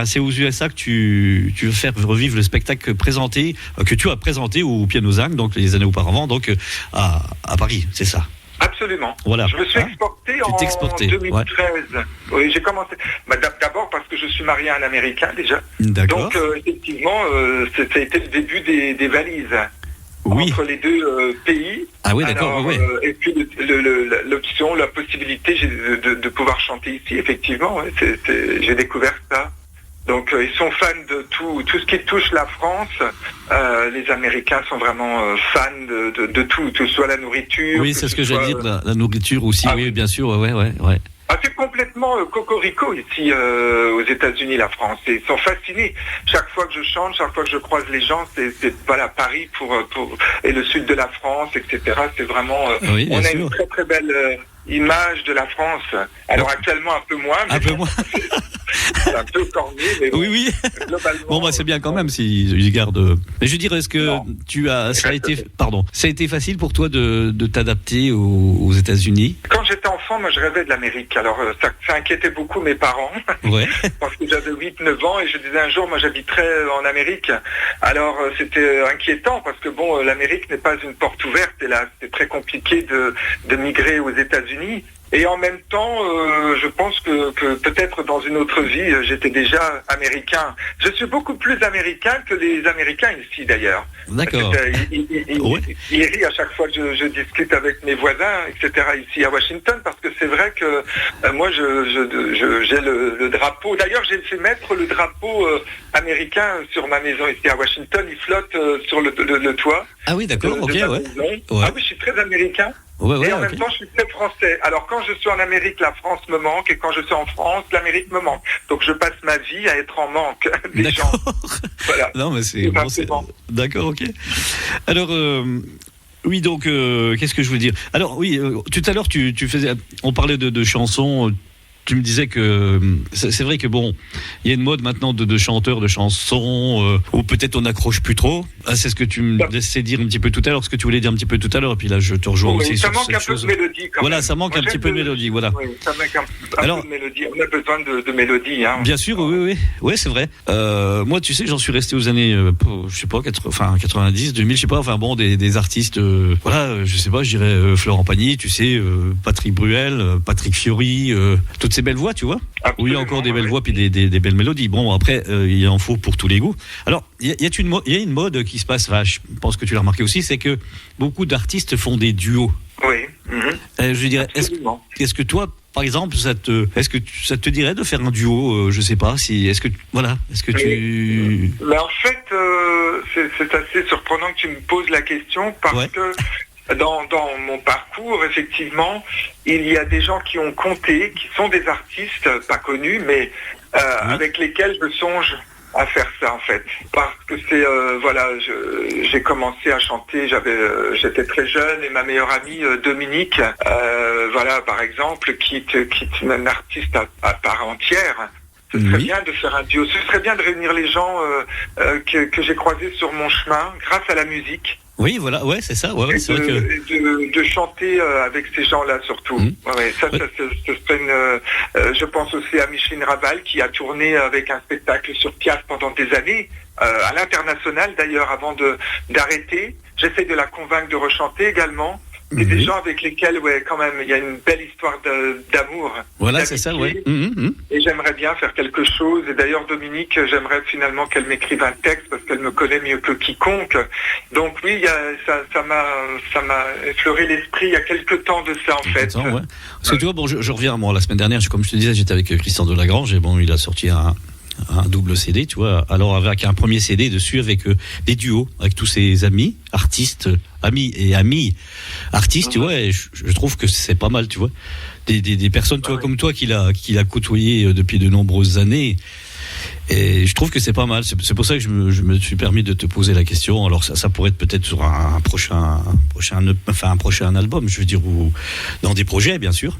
c'est aux USA que tu veux faire revivre le spectacle que tu as présenté au Piano Zinc, donc les années auparavant, donc à Paris, c'est ça. Absolument. Voilà. Je me suis exporté en 2013. Ouais. Oui, j'ai commencé. D'abord parce que je suis marié à un Américain déjà. D'accord. Donc effectivement, ça a été le début des valises. Oui. Entre les deux pays. Ah oui, d'accord. Oui. Et puis l'option, la possibilité de pouvoir chanter ici, effectivement. Ouais, j'ai découvert ça. Donc ils sont fans de tout ce qui touche la France. Les Américains sont vraiment fans de tout, que ce soit la nourriture. Oui, c'est ce que j'allais dire, la nourriture aussi. Oui, bien sûr. Ouais. Ah, c'est complètement cocorico ici aux États-Unis, la France. Et ils sont fascinés. Chaque fois que je chante, chaque fois que je croise les gens, c'est voilà, Paris et le sud de la France, etc. C'est vraiment. On a une très très belle image de la France. Alors actuellement un peu moins. Un peu moins. C'est un peu corné, mais bon, oui. Globalement. Bon, bah c'est bien quand même s'ils gardent. Mais je dirais, est-ce que ça a été facile pour toi de t'adapter aux États-Unis? Quand j'étais enfant, moi je rêvais de l'Amérique. Alors ça inquiétait beaucoup mes parents. Ouais. Parce que j'avais 8-9 ans et je disais un jour, moi j'habiterai en Amérique. Alors c'était inquiétant parce que bon, l'Amérique n'est pas une porte ouverte et là c'est très compliqué de migrer aux États-Unis. Et en même temps, je pense que peut-être dans une autre vie, j'étais déjà américain. Je suis beaucoup plus américain que les Américains ici, d'ailleurs. D'accord. Ils rient à chaque fois que je discute avec mes voisins, etc., ici à Washington, parce que c'est vrai que moi, j'ai le drapeau. D'ailleurs, j'ai fait mettre le drapeau américain sur ma maison ici à Washington. Il flotte sur le toit. Ah oui, d'accord, ok, ouais. Ah oui, je suis très américain. Ouais, et en même temps, je suis très français. Alors, quand je suis en Amérique, la France me manque, et quand je suis en France, l'Amérique me manque. Donc, je passe ma vie à être en manque des gens. Voilà. Non, mais c'est bon, d'accord, ok. Alors, oui, donc, qu'est-ce que je veux dire? Alors, oui, tout à l'heure, on parlait de chansons. Tu me disais que c'est vrai que bon, il y a une mode maintenant de chanteurs, de chansons, où peut-être on n'accroche plus trop. Ah, c'est ce que tu me laissais dire un petit peu tout à l'heure, ce que tu voulais dire un petit peu tout à l'heure, et puis là je te rejoins aussi sur cette chose. Ça manque un peu de mélodie. Voilà, ça manque un petit peu de mélodie, voilà. Oui, ça manque un peu de mélodie. On a besoin de mélodie, hein. Bien sûr, oui, c'est vrai. Moi, tu sais, j'en suis resté aux années, je sais pas, 90, 2000, je sais pas. Enfin bon, des artistes, voilà, je sais pas, je dirais Florent Pagny, tu sais, Patrick Bruel, Patrick Fiori, toutes ces belles voix, tu vois. Absolument, où il y a encore des belles voix puis des belles mélodies. Bon, après, il en faut pour tous les goûts. Alors, il y a une mode qui se passe, je pense que tu l'as remarqué aussi, c'est que beaucoup d'artistes font des duos. Oui. Je dirais, est-ce que toi, par exemple, est-ce que ça te dirait de faire un duo, je sais pas, est-ce que tu... Mais en fait, c'est assez surprenant que tu me poses la question parce que dans mon parcours, effectivement, il y a des gens qui ont compté, qui sont des artistes pas connus, mais avec lesquels je songe à faire ça, en fait. Parce que c'est, j'ai commencé à chanter, j'étais très jeune, et ma meilleure amie, Dominique, par exemple, qui est une artiste à part entière. Ce serait bien de faire un duo, ce serait bien de réunir les gens que j'ai croisés sur mon chemin, grâce à la musique. Oui, voilà, c'est ça. C'est vrai que... de chanter avec ces gens-là surtout. Ça serait je pense aussi à Micheline Raval qui a tourné avec un spectacle sur Piaf pendant des années, à l'international d'ailleurs, avant d'arrêter. J'essaie de la convaincre de rechanter également. C'est des gens avec lesquels, quand même, il y a une belle histoire d'amour. Voilà, c'est ça, ouais. Et j'aimerais bien faire quelque chose. Et d'ailleurs, Dominique, j'aimerais finalement qu'elle m'écrive un texte parce qu'elle me connaît mieux que quiconque. Donc oui, ça m'a effleuré l'esprit il y a quelques temps de ça, en fait. Ouais. Parce que tu vois, bon, je reviens, moi, la semaine dernière, comme je te disais, j'étais avec Christian Delagrange et bon, il a sorti un double CD, tu vois. Alors avec un premier CD dessus avec des duos avec tous ses amis artistes, amis artistes, tu vois. Et je trouve que c'est pas mal, tu vois. Des personnes, tu vois, comme toi qu'il a côtoyé depuis de nombreuses années. Et je trouve que c'est pas mal. C'est pour ça que je me suis permis de te poser la question. Alors ça pourrait être peut-être sur un prochain album, je veux dire, ou dans des projets, bien sûr.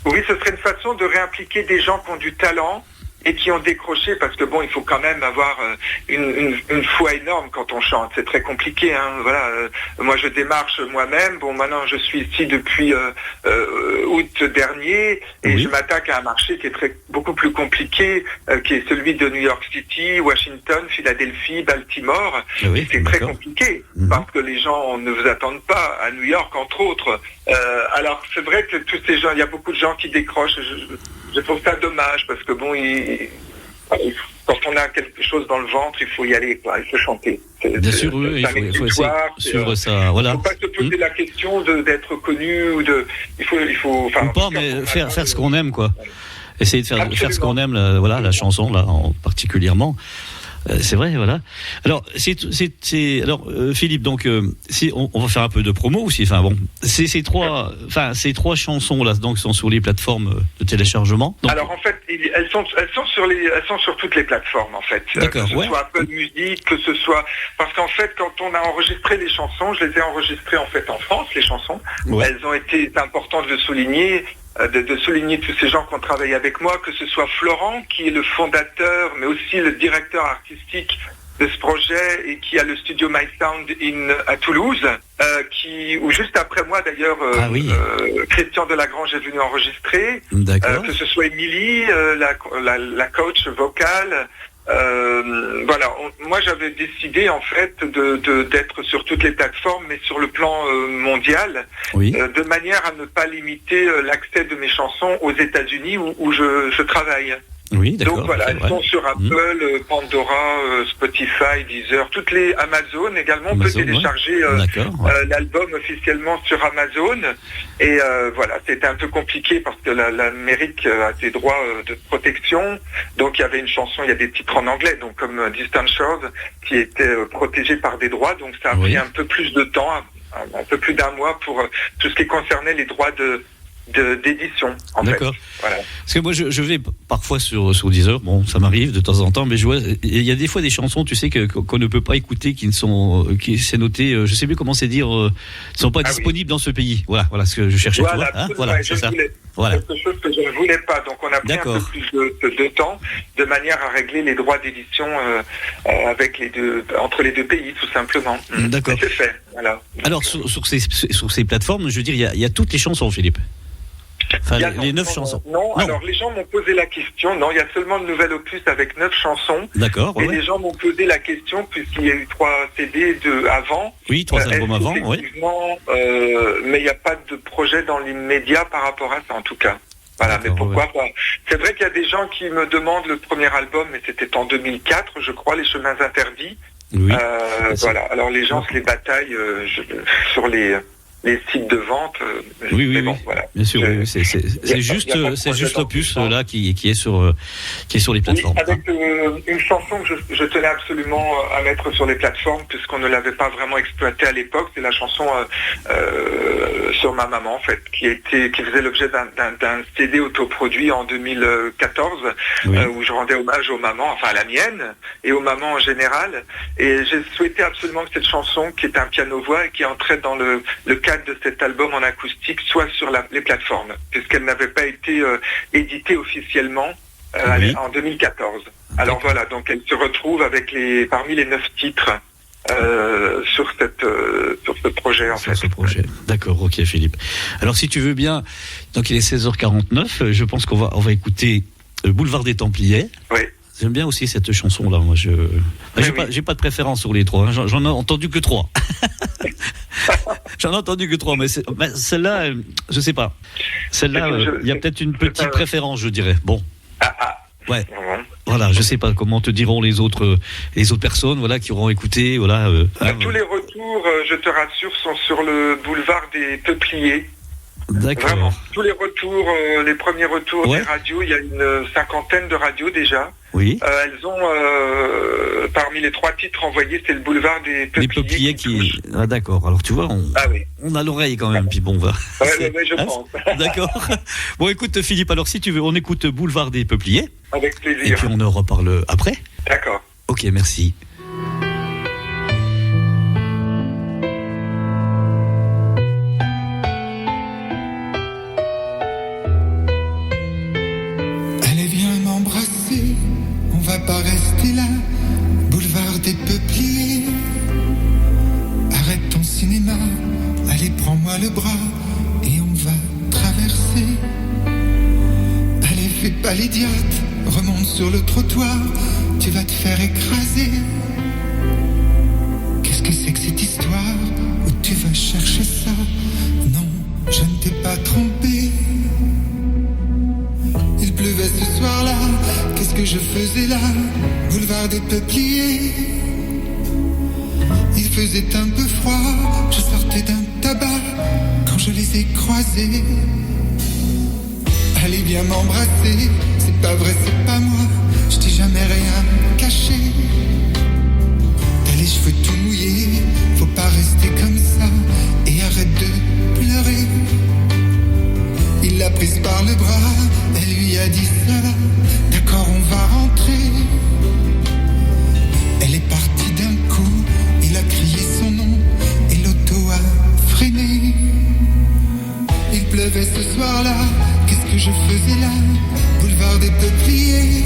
Oui, ce serait une façon de réimpliquer des gens qui ont du talent et qui ont décroché, parce que bon, il faut quand même avoir une foi énorme quand on chante. C'est très compliqué, hein. Voilà. Moi, je démarche moi-même. Bon, maintenant, je suis ici depuis août dernier, et je m'attaque à un marché qui est beaucoup plus compliqué, qui est celui de New York City, Washington, Philadelphie, Baltimore. C'est très compliqué parce que les gens ne vous attendent pas à New York, entre autres. Alors, c'est vrai que tous ces gens, il y a beaucoup de gens qui décrochent. Je trouve ça dommage parce que bon, quand on a quelque chose dans le ventre, il faut y aller, quoi. Il faut chanter. Bien sûr, oui, il faut essayer de suivre ça. Voilà. Il ne faut pas se poser la question d'être connu ou de. Il faut. Ou pas, mais faire ce qu'on aime, quoi. Essayer de faire ce qu'on aime, la chanson là, particulièrement. C'est vrai, voilà. Alors, Philippe, donc, si on va faire un peu de promo aussi. Enfin bon, ces trois chansons là, donc, sont sur les plateformes de téléchargement. Donc, alors en fait, elles sont sur toutes les plateformes en fait. D'accord. Que ce soit Apple Music, que ce soit parce qu'en fait, quand on a enregistré les chansons, je les ai enregistrées en fait en France, les chansons. Ouais. Elles ont été importantes de souligner. De souligner tous ces gens qui ont travaillé avec moi, que ce soit Florent, qui est le fondateur, mais aussi le directeur artistique de ce projet et qui a le studio My Sound à Toulouse, où juste après moi d'ailleurs, Christian Delagrange est venu enregistrer. Que ce soit Émilie, la coach vocale. Moi j'avais décidé en fait d'être sur toutes les plateformes, mais sur le plan mondial, de manière à ne pas limiter l'accès de mes chansons aux États-Unis où je travaille. Oui, d'accord. Donc voilà, elles sont sur Apple, Pandora, Spotify, Deezer, toutes les Amazon également. On peut télécharger l'album officiellement sur Amazon. Et voilà, c'était un peu compliqué parce que l'Amérique a des droits de protection. Donc il y avait une chanson, il y a des titres en anglais, donc comme Distant Shores, qui était protégé par des droits. Donc ça a pris un peu plus de temps, un peu plus d'un mois pour tout ce qui concernait les droits d'édition, en D'accord. fait. Voilà. Parce que moi, je vais parfois sur Deezer, bon, ça m'arrive de temps en temps, mais je vois, il y a des fois des chansons, tu sais, qu'on ne peut pas écouter, qui c'est noté, je sais plus comment c'est dire, ne sont pas disponibles dans ce pays. Voilà ce que je cherchais. Voilà, c'est ça. Quelque chose que je ne voulais pas, donc on a pris un peu plus de temps, de manière à régler les droits d'édition entre les deux pays, tout simplement. D'accord. C'est fait, voilà. Alors, sur ces plateformes, je veux dire, il y a toutes les chansons, Philippe. Enfin, les 9 chansons. Non, alors les gens m'ont posé la question. Non, il y a seulement le nouvel opus avec 9 chansons. D'accord. Et les gens m'ont posé la question puisqu'il y a eu 3 CD avant. Oui, 3 albums avant. Mais il n'y a pas de projet dans l'immédiat par rapport à ça, en tout cas. Voilà, mais pourquoi pas. C'est vrai qu'il y a des gens qui me demandent le premier album, mais c'était en 2004, je crois, Les Chemins Interdits. Oui. Voilà. Alors les gens se les bataillent sur les sites de vente. Voilà. Bien sûr, c'est juste l'opus là qui est sur les plateformes. Oui, avec une chanson que je tenais absolument à mettre sur les plateformes puisqu'on ne l'avait pas vraiment exploitée à l'époque, c'est la chanson sur ma maman en fait, qui faisait l'objet d'un CD autoproduit en 2014 où je rendais hommage aux mamans, enfin à la mienne et aux mamans en général. Et j'ai souhaité absolument que cette chanson, qui est un piano-voix et qui entrait dans le cadre de cet album en acoustique, soit sur les plateformes, puisqu'elle n'avait pas été éditée officiellement en 2014. Alors voilà, donc elle se retrouve parmi les 9 titres sur ce projet en fait. Ce projet. D'accord, ok Philippe. Alors si tu veux bien, donc il est 16h49, je pense qu'on va écouter Boulevard des Templiers. Oui. J'aime bien aussi cette chanson-là. Moi, j'ai pas de préférence sur les trois. Hein. J'en ai entendu que 3. J'en ai entendu que 3, mais celle-là, je sais pas. Celle-là, il y a peut-être une petite préférence, je dirais. Bon. Ouais. Voilà, je sais pas comment te diront les autres personnes, voilà, qui auront écouté, voilà. Tous les retours, je te rassure, sont sur le boulevard des Peupliers. D'accord. Vraiment, tous les retours, les premiers retours des radios, il y a une 50aine de radios déjà. Oui. Elles ont, parmi les 3 titres envoyés, c'est le boulevard des Peupliers. Les Peupliers qui... Ah d'accord, alors tu vois, on a l'oreille quand même, puis bon, va. Ouais, je pense. D'accord. Bon, écoute Philippe, alors si tu veux, on écoute Boulevard des Peupliers. Avec plaisir. Et puis on en reparle après. D'accord. Ok, merci. Allez, viens m'embrasser, on va pas rester là. Boulevard des Peupliers. Arrête ton cinéma, allez, prends-moi le bras et on va traverser. Allez, fais pas l'idiote, remonte sur le trottoir, tu vas te faire écraser. Qu'est-ce que c'est que cette histoire où tu vas chercher ça? Non, je ne t'ai pas trompé. Il pleuvait ce soir-là, qu'est-ce que je faisais là? Boulevard des Peupliers. Il faisait un peu froid, je sortais d'un tabac quand je les ai croisés. Allez, viens m'embrasser, c'est pas vrai, c'est pas moi, je t'ai jamais rien caché. T'as les cheveux tout mouillés, faut pas rester comme ça, et arrête de pleurer. Il l'a prise par le bras, elle lui a dit ça, d'accord, on va rentrer. Elle est partie d'un coup, il a crié son nom, et l'auto a freiné. Il pleuvait ce soir-là, qu'est-ce que je faisais là? Boulevard des Peupliers.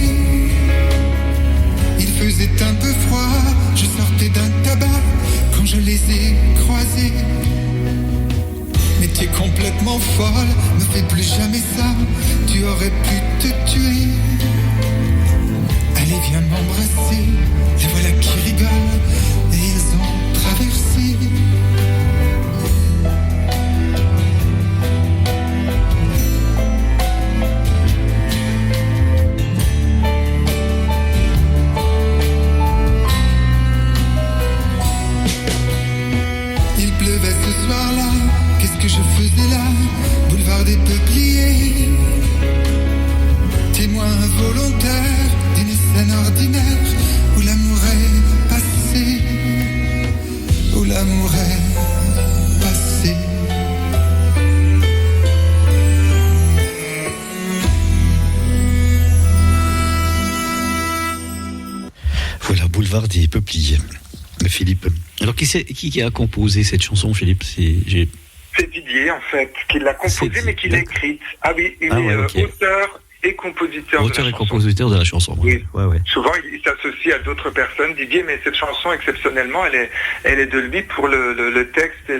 Il faisait un peu froid, je sortais d'un tabac quand je les ai croisés. Mais t'es complètement folle, ne fais plus jamais ça, tu aurais pu te tuer. Allez, viens m'embrasser, les voilà qui rigolent, et ils ont traversé. Il pleuvait ce soir-là, qu'est-ce que je faisais là? Boulevard des Peupliers. Témoin involontaire d'une scène ordinaire où l'amour est passé, où l'amour est passé. Voilà, Boulevard des Peupliers. Philippe. Alors qui a composé cette chanson, Philippe? C'est Didier, en fait, qui l'a composée, mais qui l'a écrite. Ah oui, il est auteur et compositeur de la chanson. Auteur et compositeur de la chanson. Oui. Ouais. Souvent, il s'associe à d'autres personnes, Didier, mais cette chanson, exceptionnellement, elle est de lui pour le texte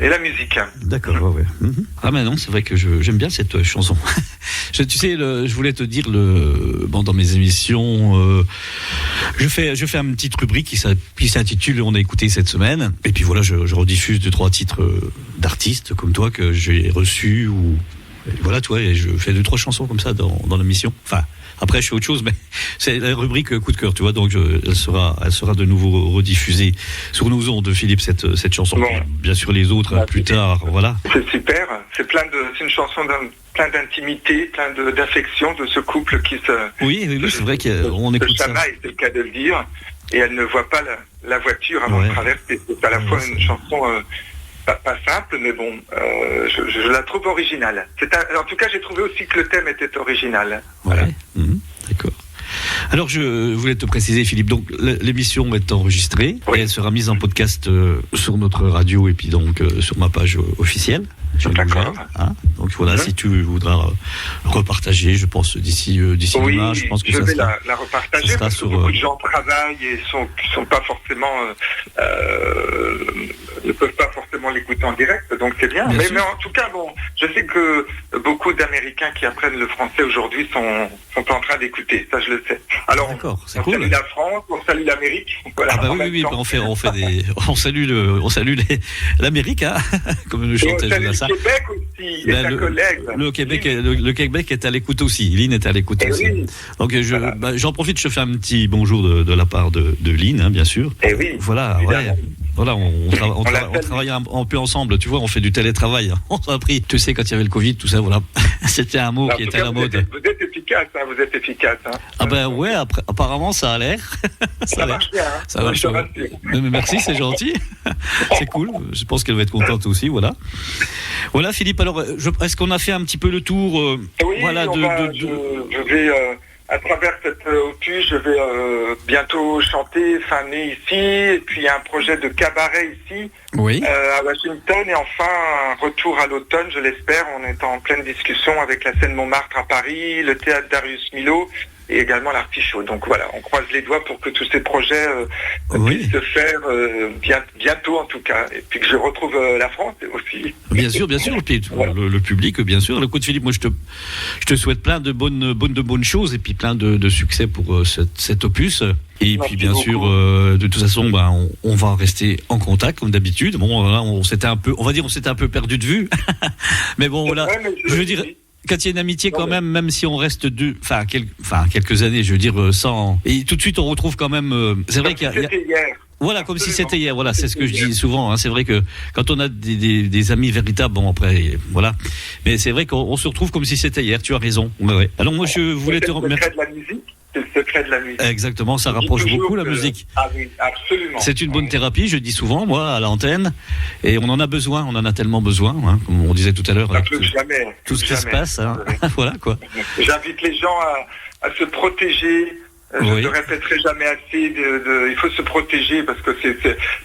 et la musique. D'accord, ouais. Mm-hmm. Ah mais non, c'est vrai que j'aime bien cette chanson. Tu sais, je voulais te dire, dans mes émissions, je fais une petite rubrique qui s'intitule « On a écouté cette semaine ». Et puis voilà, je rediffuse 2-3 titres d'artistes comme toi que j'ai reçus ou... Voilà, tu vois, je fais 2-3 chansons comme ça dans l'émission. Enfin, après, je fais autre chose, mais c'est la rubrique coup de cœur, tu vois. Donc, elle sera de nouveau rediffusée sur nos ondes, Philippe, cette chanson. Bon. Bien sûr, les autres plus tard, voilà. C'est super. C'est une chanson plein d'intimité, plein d'affection de ce couple qui se... Oui, c'est vrai qu'on écoute ça. C'est le cas de le dire. Et elle ne voit pas la voiture avant de traverser. C'est à la fois une chanson... Pas simple, mais bon, je la trouve originale. En tout cas, j'ai trouvé aussi que le thème était original. Voilà. D'accord. Alors, je voulais te préciser, Philippe, donc l'émission est enregistrée et elle sera mise en podcast sur notre radio et puis donc sur ma page officielle. D'accord. Donc voilà, si tu voudras repartager, je pense d'ici demain, je pense que je ça vais sera, la repartager parce que beaucoup de gens travaillent et sont pas forcément ne peuvent pas forcément l'écouter en direct, donc c'est bien. Mais en tout cas, bon, je sais que beaucoup d'Américains qui apprennent le français aujourd'hui sont en train d'écouter, ça je le sais. Alors, d'accord, c'est on cool. salue la France, on salue l'Amérique. Voilà, Ah bah en oui, même oui, temps. on salue l'Amérique, hein, comme le Et on chantait salue Jonas. le Québec aussi, et Ben, ta collègue. le Québec est à l'écoute aussi. Lynn est à l'écoute Eh aussi. oui. Donc Voilà. j'en profite, je fais un petit bonjour de la part de Lynn, hein, bien sûr. Eh oui, Voilà, évidemment. ouais. Voilà, on l'appelle. travaille un peu ensemble, tu vois, on fait du télétravail. On s'en a pris, tu sais, quand il y avait le Covid, tout ça, voilà. C'était un mot En qui tout était à cas, la vous mode. êtes efficace, hein. Ah ben ouais, apparemment ça a l'air. Ça marche bien, hein. Ça marche Je te bien. rassure. Mais merci, c'est gentil. C'est cool. Je pense qu'elle va être contente aussi, voilà. Voilà, Philippe. Alors, est-ce qu'on a fait un petit peu le tour Oui, voilà, je vais, à travers cette opus, je vais bientôt chanter fin mai ici, et puis il y a un projet de cabaret ici, Oui. à Washington, et enfin un retour à l'automne, je l'espère. On est en pleine discussion avec la scène Montmartre à Paris, le théâtre Darius Milhaud, et également l'Artichaut. Donc voilà, on croise les doigts pour que tous ces projets Oui. puissent se faire bientôt en tout cas, et puis que je retrouve la France aussi. Bien sûr, bien sûr. Et puis, Voilà. le public, bien sûr. Le coup de Philippe, moi, je te souhaite plein de bonnes choses et puis plein de succès pour cet opus. Et Merci puis, bien beaucoup. sûr, de toute façon, on va rester en contact comme d'habitude. Bon, voilà, on s'était un peu perdu de vue. Mais bon, voilà. Ouais, mais Je veux dire, quand il y a une amitié quand même si on reste quelques années, je veux dire, sans... Et tout de suite, on retrouve quand même... c'est vrai qu'il y a... C'était hier. Voilà, comme si Absolument. c'était hier. Voilà, c'est ce que je dis souvent. Hein. C'est vrai que quand on a des amis véritables, bon après, voilà. Mais c'est vrai qu'on se retrouve comme si c'était hier. Tu as raison. Ouais, ouais. Alors moi, je voulais te C'est le remercier. secret de la musique. C'est le secret de la musique. Exactement, ça Je dis rapproche toujours beaucoup la que- musique. Ah oui, absolument. C'est une bonne thérapie, je dis souvent, moi, à l'antenne. Et on en a besoin, on en a tellement besoin, hein, comme on disait tout à l'heure, Ça avec peut jamais. tout ce qui se jamais. passe. Hein. Voilà, quoi. J'invite les gens à se protéger. Je Oui. ne répéterai jamais assez. Il faut se protéger parce que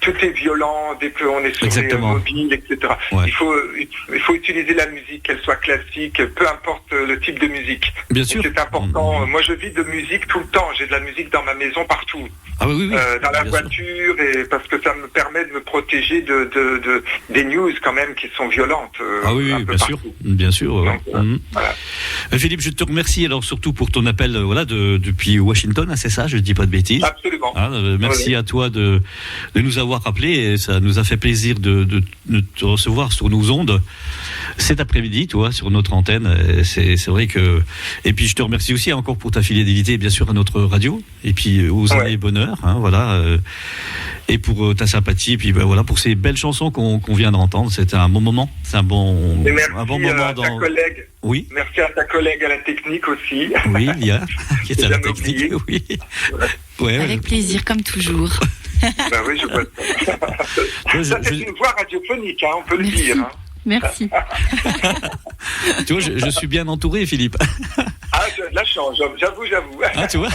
tout est violent dès qu'on est sur Exactement. les mobiles, etc. Ouais. Il faut utiliser la musique, qu'elle soit classique, peu importe le type de musique. Bien sûr. C'est important. Moi, je vis de musique tout le temps. J'ai de la musique dans ma maison partout. Ah oui. Dans la bien sûr. voiture, et parce que ça me permet de me protéger des news quand même qui sont violentes. Ah oui, un peu bien sûr, partout. bien sûr. Ouais. Donc, voilà. Philippe, je te remercie alors surtout pour ton appel, voilà, depuis Washington, hein, c'est ça, je dis pas de bêtises. Absolument. Hein, merci à toi de nous avoir rappelé, et ça nous a fait plaisir de te recevoir sur nos ondes cet après-midi, toi, sur notre antenne. Et c'est vrai que. Et puis je te remercie aussi encore pour ta fidélité, bien sûr, à notre radio, et puis aux années bonheur, hein, voilà. Et pour ta sympathie, et puis voilà, pour ces belles chansons qu'on vient d'entendre. C'était un bon moment. C'est un bon moment à ta collègue. Oui. Merci à ta collègue à la technique aussi. Oui, Lia, qui est à la Jamais technique, oublié. oui. Ouais, Avec plaisir, comme toujours. Ben oui, je vois ça. Ça, c'est une voix radiophonique, hein, on peut Merci. le dire. Hein. Merci. Tu vois, je suis bien entouré, Philippe. Ah, j'ai de la chance, j'avoue. Ah, tu vois,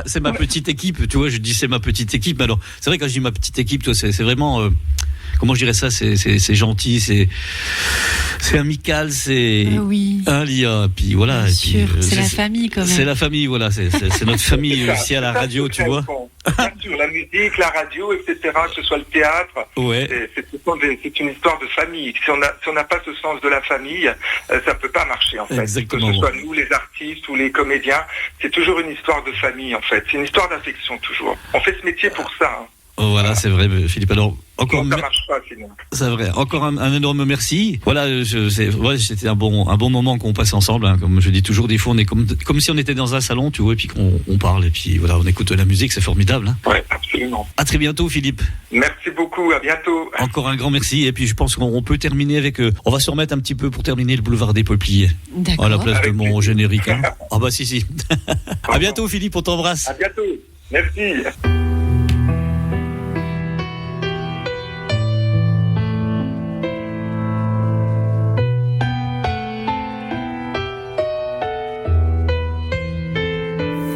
c'est ma petite équipe, tu vois, je dis c'est ma petite équipe, mais alors, c'est vrai, quand je dis ma petite équipe, toi, c'est vraiment, comment je dirais ça, c'est gentil, c'est amical, c'est Oui. un lien, puis voilà. Bien et puis, sûr, c'est la famille quand même. C'est la famille, voilà, c'est notre famille aussi à la radio, tu vois. Bien sûr, la musique, la radio, etc., que ce soit le théâtre, Ouais. c'est une histoire de famille. Si on n'a pas ce sens de la famille, ça peut pas marcher en fait. Exactement. Que ce soit nous, les artistes ou les comédiens, c'est toujours une histoire de famille en fait. C'est une histoire d'affection toujours. On fait ce métier pour ça. Hein. Oh, voilà, c'est vrai, Philippe. Alors, encore Ça marche pas sinon. c'est vrai. Encore un énorme merci. Voilà, c'était un bon moment qu'on passe ensemble. Hein. Comme je dis toujours, des fois, on est comme si on était dans un salon, tu vois, et puis qu'on parle, et puis voilà, on écoute la musique, c'est formidable. Hein. Ouais, absolument. À très bientôt, Philippe. Merci beaucoup, à bientôt. Encore un grand merci. Et puis, je pense qu'on peut terminer avec. On va se remettre un petit peu pour terminer le boulevard des Peupliers. D'accord. À la place de Avec mon plaisir. générique. Hein. Ah bah si. À bientôt, Philippe. On t'embrasse. À bientôt. Merci.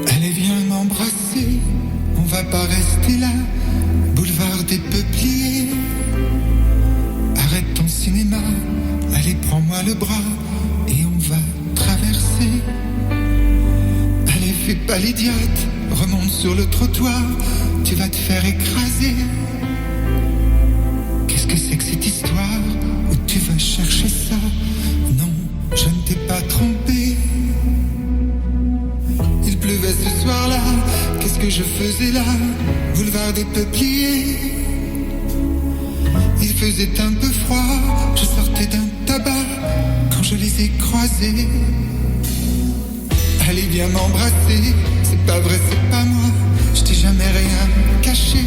Allez, viens m'embrasser, on va pas rester là, boulevard des Peupliers. Arrête ton cinéma, allez, prends-moi le bras et on va traverser. Allez, fais pas l'idiote, remonte sur le trottoir, tu vas te faire écraser. Qu'est-ce que c'est que cette histoire où tu vas chercher ça? Non, je ne t'ai pas trompé. Il pleuvait ce Qu'est-ce que je faisais là, boulevard des Peupliers? Il faisait un peu froid, je sortais d'un tabac quand je les ai croisés. Allez, viens m'embrasser, c'est pas vrai, c'est pas moi, je t'ai jamais rien caché.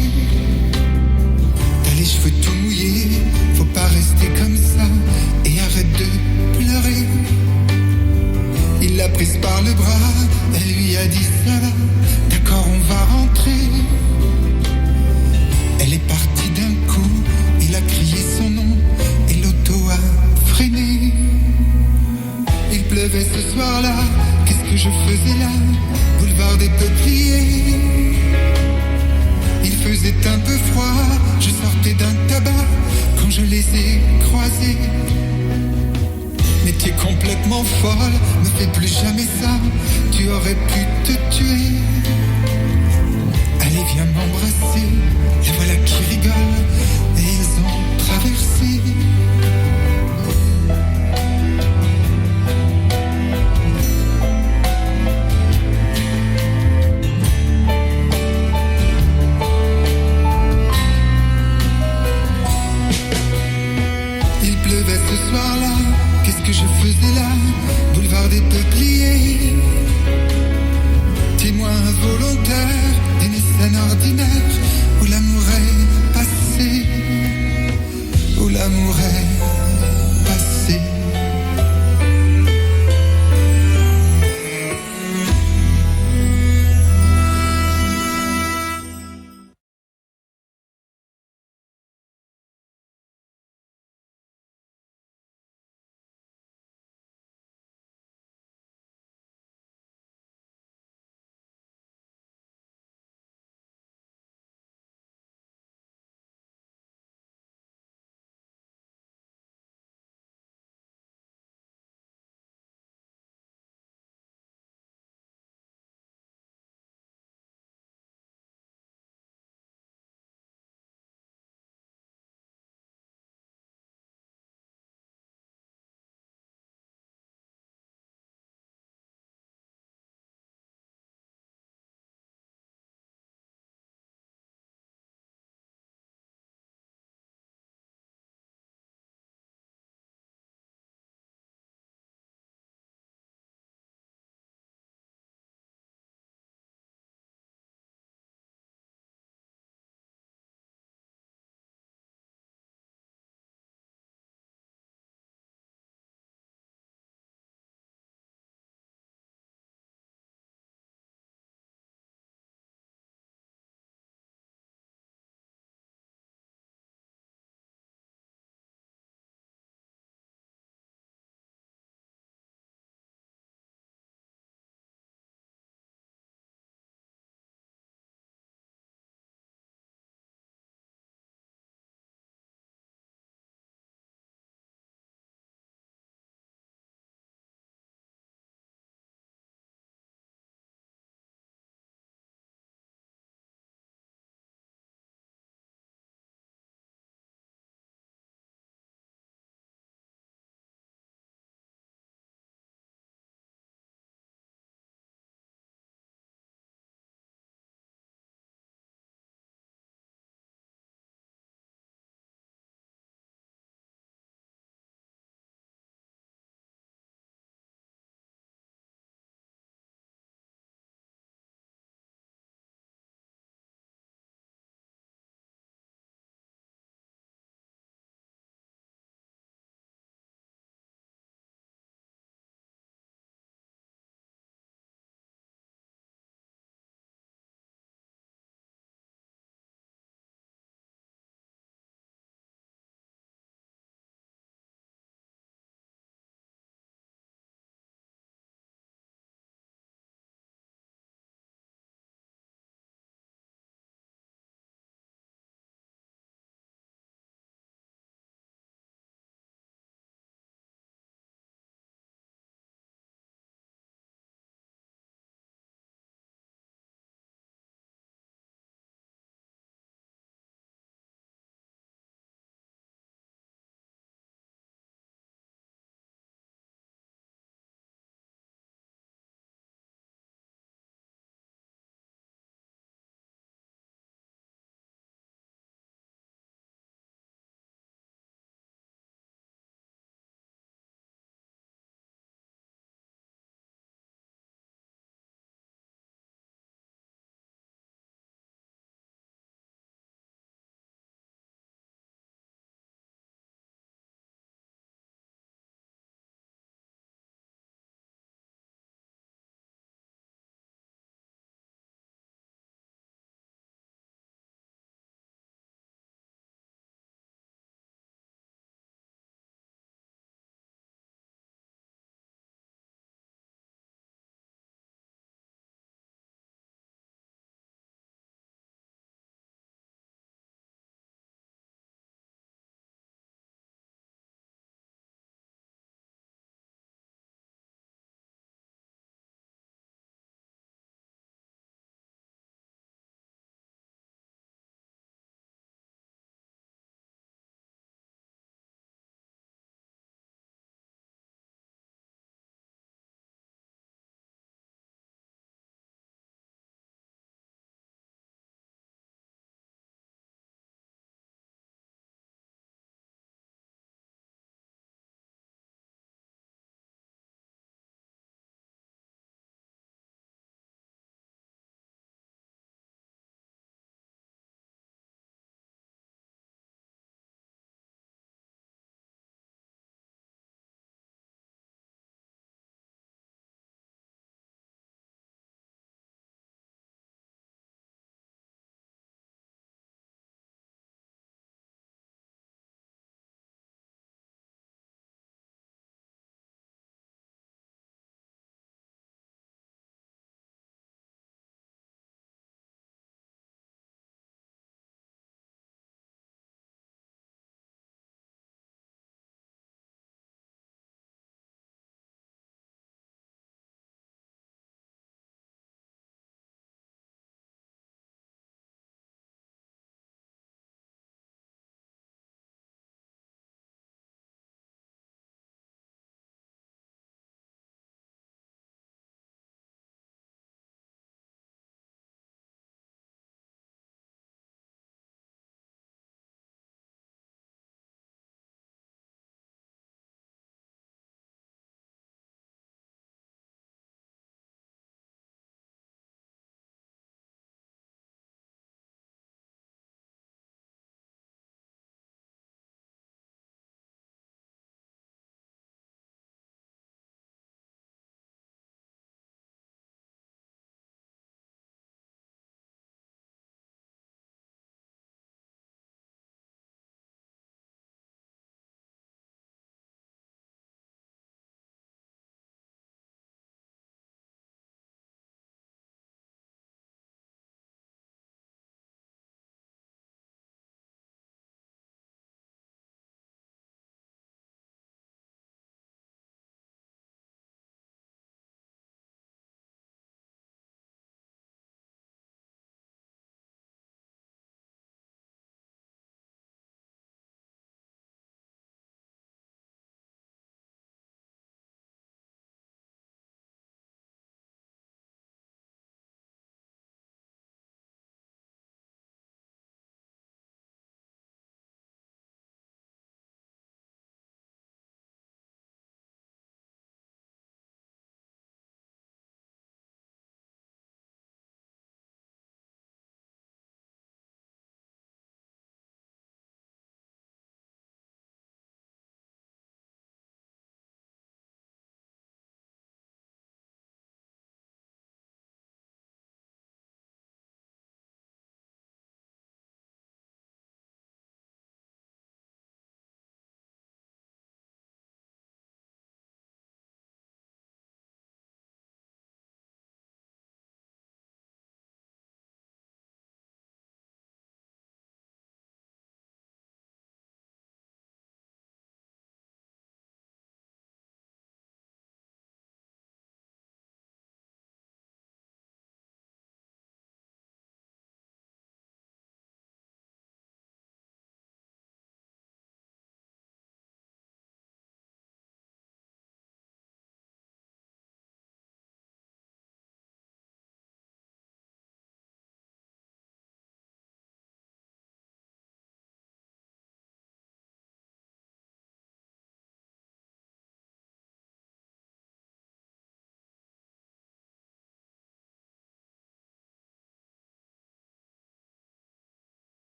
T'as les cheveux tout mouillés, faut pas rester comme ça, et arrête de pleurer. Il l'a prise par le bras, elle lui a dit ça va, d'accord on va rentrer. Elle est partie d'un coup, il a crié son nom, et l'auto a freiné. Il pleuvait ce soir-là, qu'est-ce que je faisais là, boulevard des Peupliers. Il faisait un peu froid, je sortais d'un tabac quand je les ai croisés. Mais t'es complètement folle, ne fais plus jamais ça, tu aurais pu te tuer. Allez, viens m'embrasser, et voilà qui rigole, et ils ont traversé. Il pleuvait ce soir-là, qu'est-ce que je faisais là, boulevard des Peupliers. Témoin involontaire d'une scène ordinaire où l'amour est passé, où l'amour est